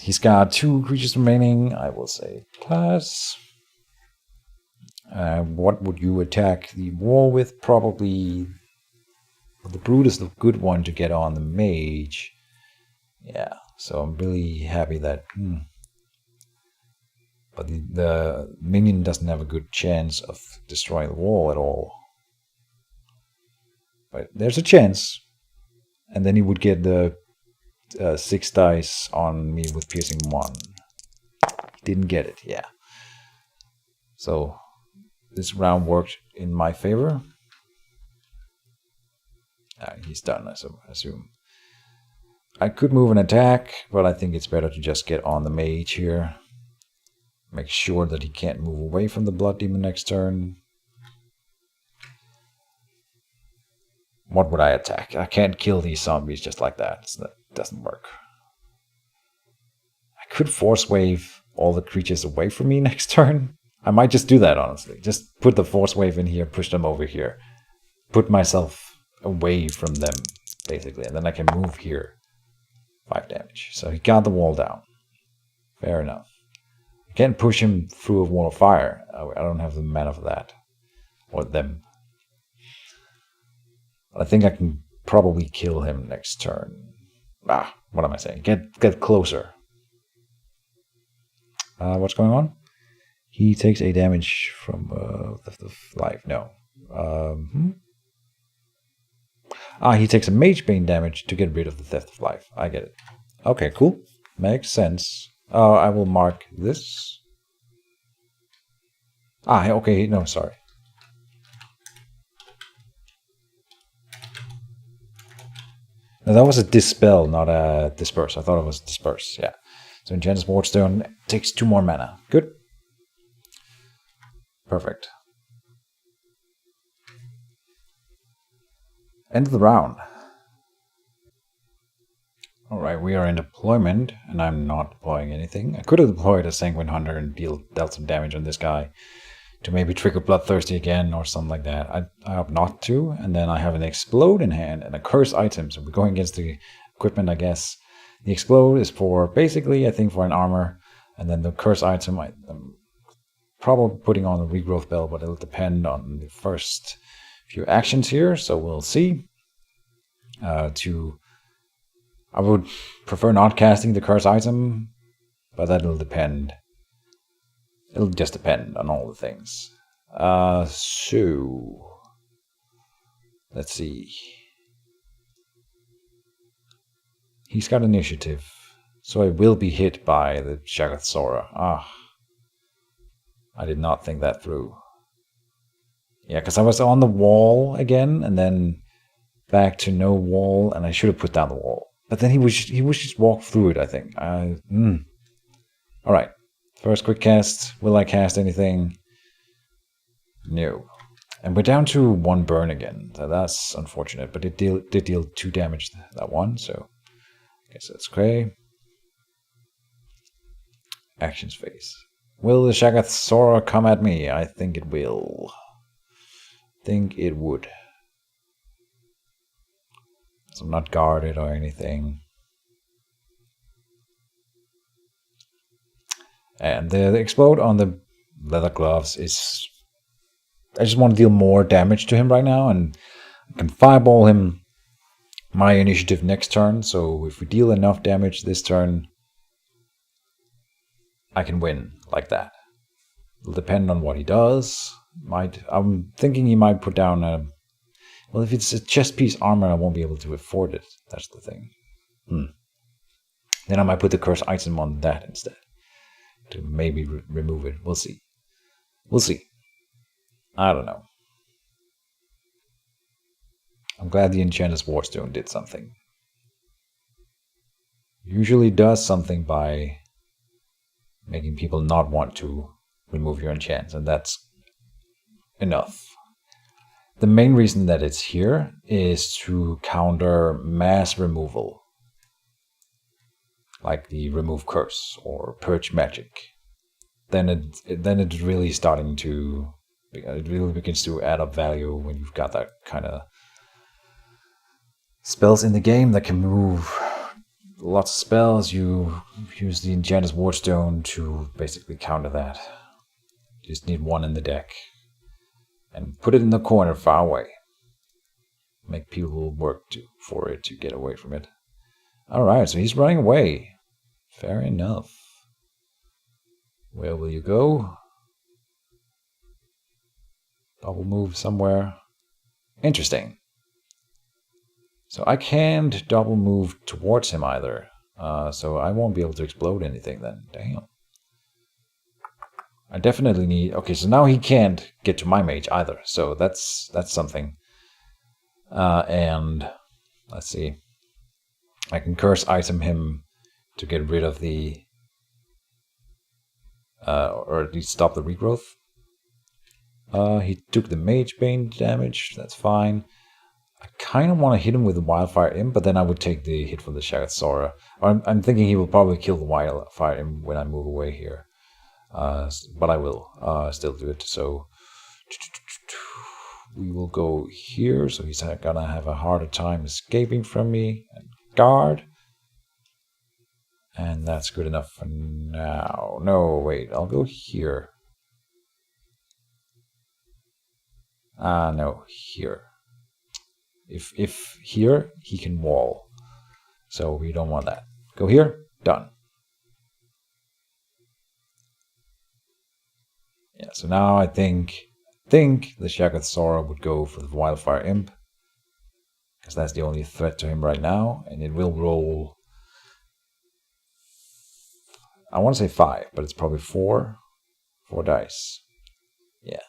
He's got 2 creatures remaining. I will say pass. What would you attack the wall with? Probably the Brute is the good one to get on the Mage. Yeah, so I'm really happy that... But the minion doesn't have a good chance of destroying the wall at all. But there's a chance. And then he would get the 6 dice on me with piercing 1. He didn't get it, yeah. So this round worked in my favor. He's done, I assume. I could move an attack, but I think it's better to just get on the Mage here. Make sure that he can't move away from the Blood Demon next turn. What would I attack? I can't kill these zombies just like that. So that doesn't work. I could Force Wave all the creatures away from me next turn. I might just do that, honestly. Just put the Force Wave in here, push them over here. Put myself away from them, basically. And then I can move here. 5 damage. So he got the wall down. Fair enough. I can't push him through a wall of fire. I don't have the mana for that. Or them. I think I can probably kill him next turn. What am I saying? Get closer. What's going on? He takes a damage from Theft of Life. No. He takes a Mage Bane damage to get rid of the Theft of Life. I get it. Okay, cool. Makes sense. I will mark this. Okay. No, sorry. Now that was a Dispel, not a Disperse. I thought it was Disperse, yeah. So Enchanted Wardstone takes 2 more mana. Good. Perfect. End of the round. Alright, we are in deployment, and I'm not deploying anything. I could have deployed a Sanguine Hunter and dealt some damage on this guy to maybe trigger Bloodthirsty again or something like that. I hope not to, and then I have an Explode in hand and a Curse item, so we're going against the equipment, I guess. The Explode is for, basically, I think for an armor, and then the Curse item, I'm probably putting on a Regrowth Bell, but it'll depend on the first few actions here, so we'll see. I would prefer not casting the Curse item, but that'll depend. It'll just depend on all the things. So let's see. He's got initiative, so I will be hit by the Shaggoth. I did not think that through. Yeah, because I was on the wall again, and then back to no wall, and I should have put down the wall. But then he would just walk through it, I think. Alright. First quick cast. Will I cast anything? No. And we're down to 1 burn again. So that's unfortunate, but it did deal 2 damage that one, so I guess that's great. Actions phase. Will the Shaggoth Sora come at me? I think it will. Think it would. So I'm not guarded or anything. And the explode on the leather gloves is... I just want to deal more damage to him right now, and I can fireball him my initiative next turn, so if we deal enough damage this turn, I can win like that. It'll depend on what he does. I'm thinking he might put down a... Well, if it's a chest piece armor, I won't be able to afford it. That's the thing. Then I might put the curse item on that instead. To maybe remove it. We'll see. We'll see. I don't know. I'm glad the Enchanter's Wardstone did something. Usually does something by making people not want to remove your enchants, and that's enough. The main reason that it's here is to counter mass removal, like the remove curse or purge magic. Then it's really starting to... It really begins to add up value when you've got that kind of spells in the game that can move lots of spells. You use the Enchanter's Wardstone to basically counter that. You just need 1 in the deck. And put it in the corner far away. Make people work for it to get away from it. Alright, so he's running away. Fair enough. Where will you go? Double move somewhere. Interesting. So I can't double move towards him either. So I won't be able to explode anything then. Damn. I definitely need... Okay, so now he can't get to my mage either. So that's something. And let's see. I can curse item him to get rid of the... or at least stop the regrowth. He took the Mage Bane damage. That's fine. I kind of want to hit him with the Wildfire Imp, but then I would take the hit from the Shaggoth Sora. I'm thinking he will probably kill the Wildfire Imp when I move away here. But I will still do it. So we will go here. So he's gonna have a harder time escaping from me. And guard. And that's good enough for now. No, wait. I'll go here. No, here. If here, he can wall. So we don't want that. Go here. Done. Yeah, so now I think the Shaggoth Sora would go for the Wildfire Imp. Because that's the only threat to him right now. And it will roll... I want to say 5, but it's probably 4. 4 dice. Yeah.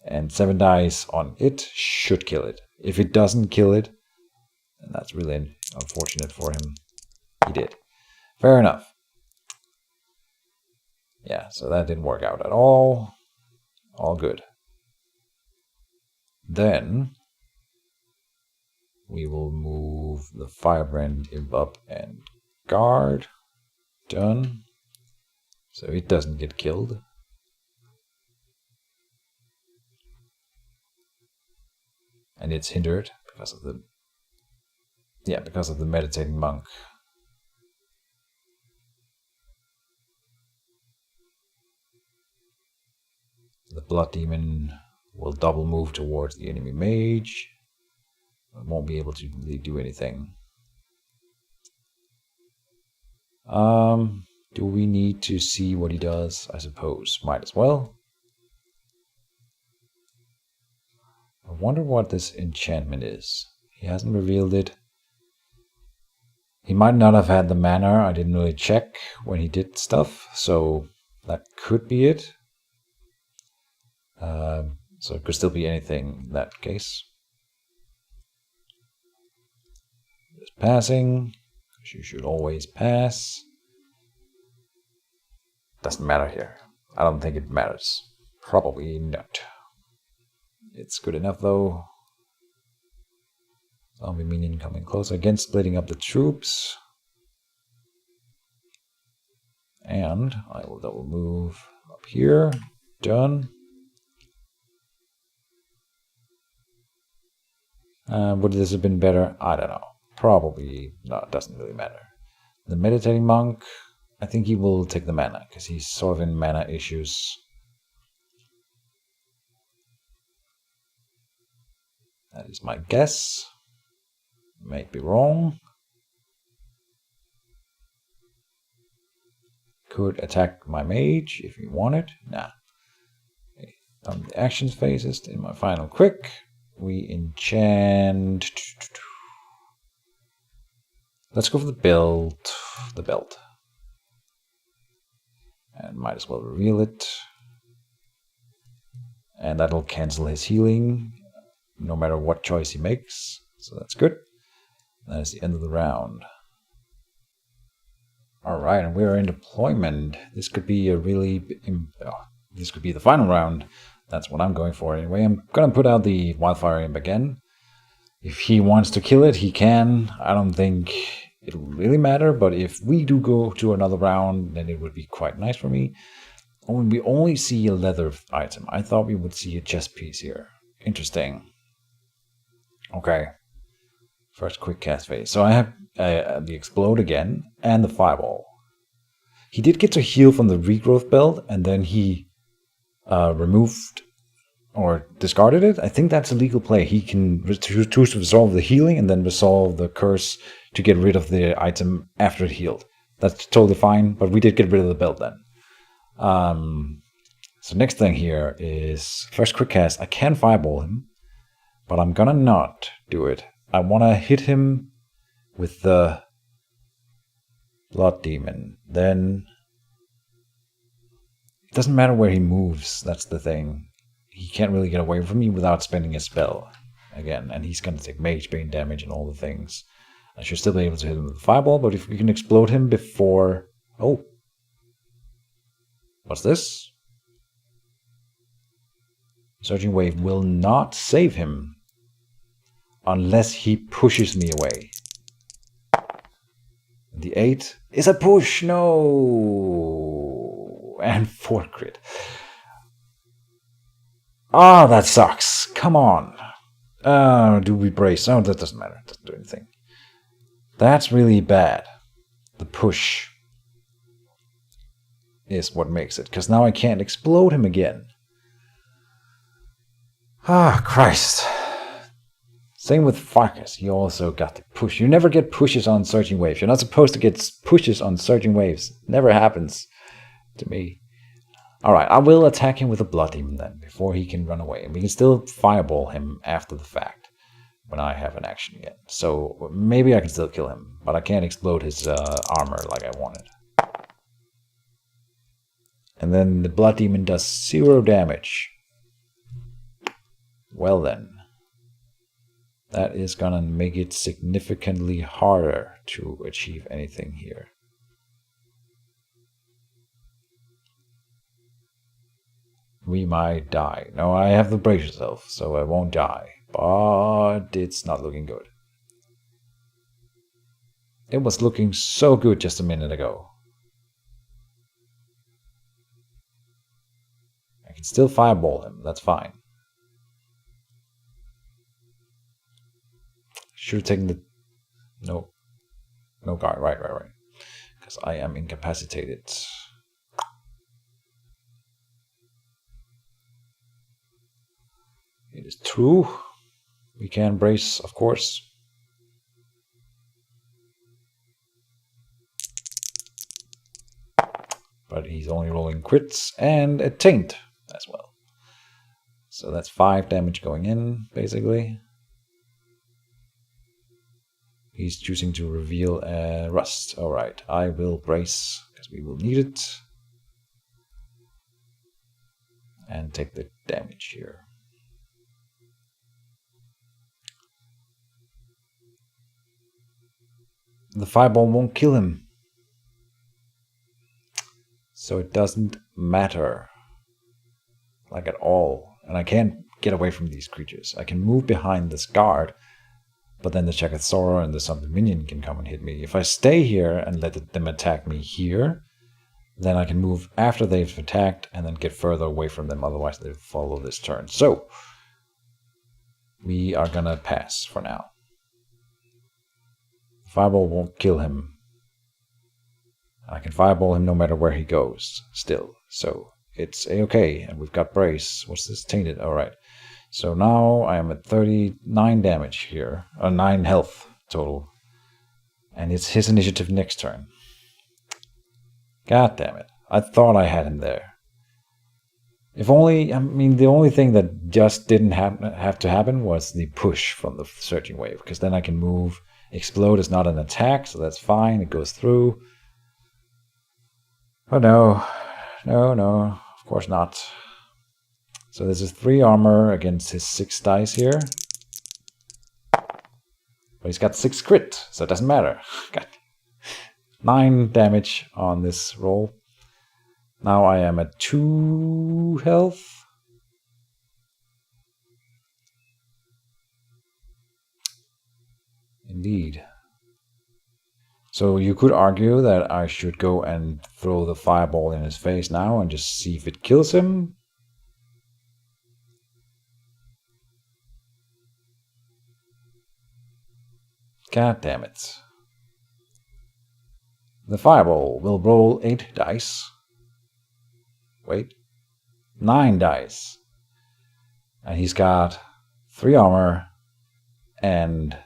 And 7 dice on it should kill it. If it doesn't kill it, then that's really unfortunate for him. He did. Fair enough. Yeah, so that didn't work out at all. All good. Then we will move the Firebrand Imp up and guard. Done. So it doesn't get killed. And it's hindered because of the... Yeah, because of the Meditating Monk. The Blood Demon will double move towards the enemy mage. It won't be able to really do anything. Do we need to see what he does? I suppose. Might as well. I wonder what this enchantment is. He hasn't revealed it. He might not have had the mana. I didn't really check when he did stuff. So that could be it. So it could still be anything in that case. Just passing. Because you should always pass. Doesn't matter here. I don't think it matters. Probably not. It's good enough though. Zombie minion coming closer again, splitting up the troops. And I will double move up here. Done. Would this have been better? I don't know. Probably not. It doesn't really matter. The meditating monk, I think he will take the mana because he's sort of in mana issues. That is my guess. Might be wrong. Could attack my mage if you wanted. Nah. Okay. On the actions phases, in my final quick, we enchant. Let's go for the belt. The belt. And might as well reveal it. And that'll cancel his healing, no matter what choice he makes. So that's good. That is the end of the round. Alright, and we are in deployment. This could be a really... this could be the final round. That's what I'm going for anyway. I'm going to put out the Wildfire Imp again. If he wants to kill it, he can. I don't think it will really matter, but if we do go to another round, then it would be quite nice for me. We only see a leather item. I thought we would see a chest piece here. Interesting. Okay. First quick cast phase. So I have the Explode again and the Fireball. He did get to heal from the Regrowth belt and then he removed or discarded it. I think that's a legal play. He can choose to resolve the healing and then resolve the curse to get rid of the item after it healed. That's totally fine, but we did get rid of the belt then. So next thing here is first quick cast. I can Fireball him, but I'm gonna not do it. I want to hit him with the Blood Demon. Then it doesn't matter where he moves. That's the thing. He can't really get away from me without spending a spell again. And he's going to take Mage Bane damage and all the things. I should still be able to hit him with the Fireball, but if we can explode him before... Oh. What's this? Surging Wave will not save him. Unless he pushes me away. The 8 is a push. No. And 4 crit. Ah, that sucks. Come on. Do we brace? Oh, that doesn't matter. It doesn't do anything. That's really bad. The push is what makes it. Because now I can't explode him again. Ah, Christ. Same with Farkas, he also got the push. You never get pushes on Surging Waves. You're not supposed to get pushes on Surging Waves. Never happens to me. Alright, I will attack him with a Blood Demon then, before he can run away. And we can still Fireball him after the fact, when I have an action again. So maybe I can still kill him, but I can't explode his armor like I wanted. And then the Blood Demon does 0 damage. Well then. That is gonna make it significantly harder to achieve anything here. We might die. No, I have to brace yourself, so I won't die. But it's not looking good. It was looking so good just a minute ago. I can still Fireball him, that's fine. Should have taken the... No. No guard. Right. Because I am incapacitated. It is true. We can brace, of course. But he's only rolling crits and a taint as well. So that's 5 damage going in, basically. He's choosing to reveal Rust. Alright, I will brace, because we will need it. And take the damage here. The Fireball won't kill him. So it doesn't matter. Like at all. And I can't get away from these creatures. I can move behind this guard, but then the Shaggoth and the zombie minion can come and hit me. If I stay here and let them attack me here, then I can move after they've attacked and then get further away from them, otherwise they follow this turn. So, we are gonna pass for now. Fireball won't kill him. I can fireball him no matter where he goes, still. So, it's a-okay, and we've got Brace. What's this? Tainted, alright. So now I am at 39 damage here, 9 health total. And it's his initiative next turn. God damn it. I thought I had him there. If only, I mean, the only thing that just didn't have to happen was the push from the searching wave, because then I can move. Explode is not an attack, so that's fine, it goes through. Oh no, of course not. So this is 3 armor against his 6 dice here. But he's got 6 crit, so it doesn't matter. Got 9 damage on this roll. Now I am at 2 health. Indeed. So you could argue that I should go and throw the fireball in his face now and just see if it kills him. God damn it. The fireball will roll 8 dice. Wait. 9 dice. And he's got 3 armor and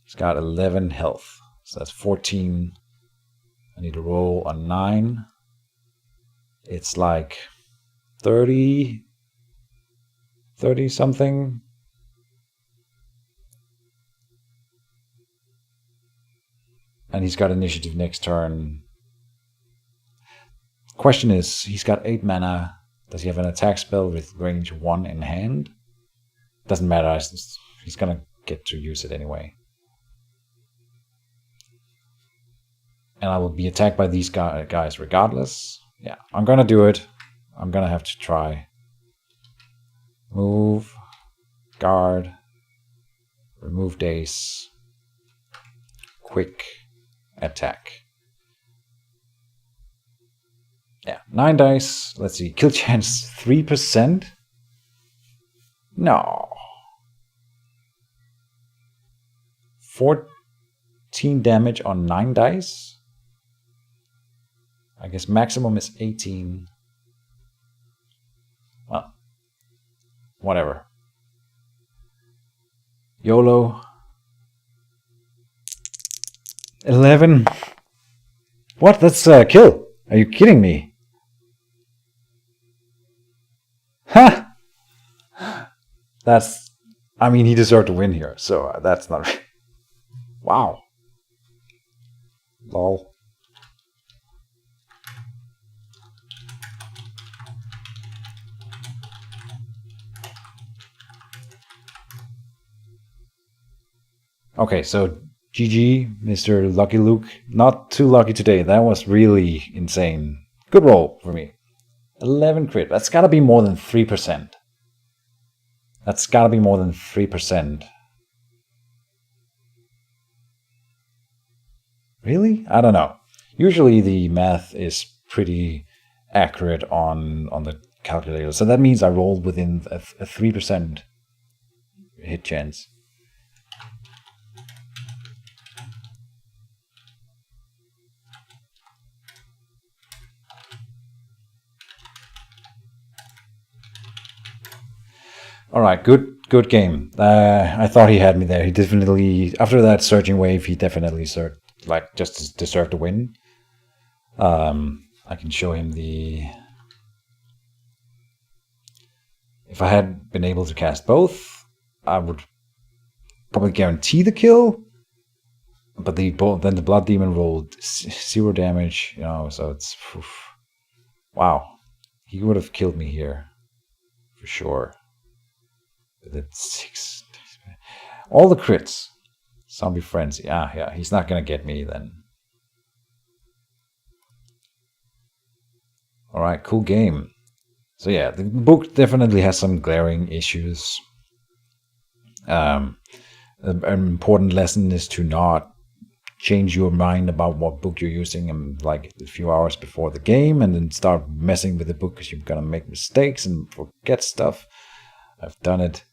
he's got 11 health. So that's 14. I need to roll a 9. It's like 30 something. And he's got initiative next turn. Question is, he's got 8 mana. Does he have an attack spell with range 1 in hand? Doesn't matter, he's gonna get to use it anyway. And I will be attacked by these guys regardless. Yeah, I'm gonna do it. I'm gonna have to try. Move. Guard. Remove Daze. Quick attack. Yeah, 9 dice. Let's see. Kill chance 3%? No. 14 damage on 9 dice? I guess maximum is 18. Well, whatever. YOLO. 11. What? That's a kill. Are you kidding me? Ha! That's... I mean, he deserved to win here, so that's not... Wow. Lol. Okay, so GG, Mr. Lucky Luke. Not too lucky today. That was really insane. Good roll for me. 11 crit. That's gotta be more than 3%. That's gotta be more than 3%. Really? I don't know. Usually the math is pretty accurate on the calculator. So that means I rolled within a 3% hit chance. All right, good game. I thought he had me there. He definitely, after that surging wave, he definitely just deserved to win. I can show him the... If I had been able to cast both, I would probably guarantee the kill. But then the Blood Demon rolled 0 damage, you know, so it's... Oof. Wow. He would have killed me here. For sure. That's 6. All the crits. Zombie Frenzy. Yeah, he's not gonna get me then. Alright, cool game. So yeah, the book definitely has some glaring issues. An important lesson is to not change your mind about what book you're using in like a few hours before the game, and then start messing with the book because you're gonna make mistakes and forget stuff. I've done it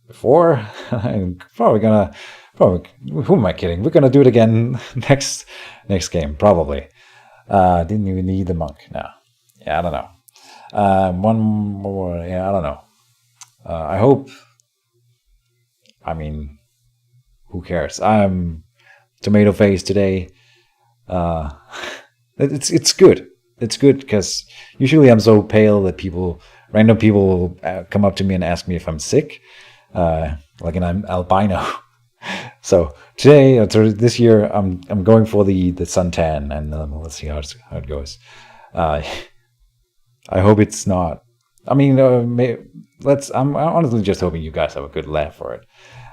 before. I'm probably gonna. Who am I kidding? We're gonna do it again next game, probably. Didn't even need the monk. No. Yeah, I don't know. One more. Yeah, I don't know. I hope. I mean, who cares? I'm tomato face today. It's good. It's good because usually I'm so pale that random people will come up to me and ask me if I'm sick, like I'm albino. So today, this year, I'm going for the suntan, and let's see how it goes. I hope it's not. I mean, I'm honestly just hoping you guys have a good laugh for it.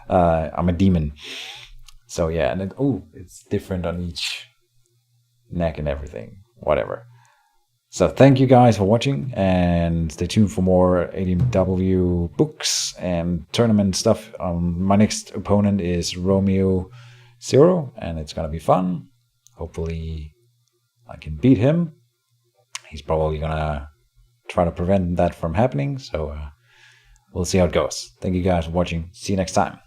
I'm a demon, so yeah, and it's different on each neck and everything. Whatever. So thank you guys for watching, and stay tuned for more ADMW books and tournament stuff. My next opponent is Romeo Zero, and it's gonna be fun. Hopefully I can beat him. He's probably gonna try to prevent that from happening, so we'll see how it goes. Thank you guys for watching. See you next time.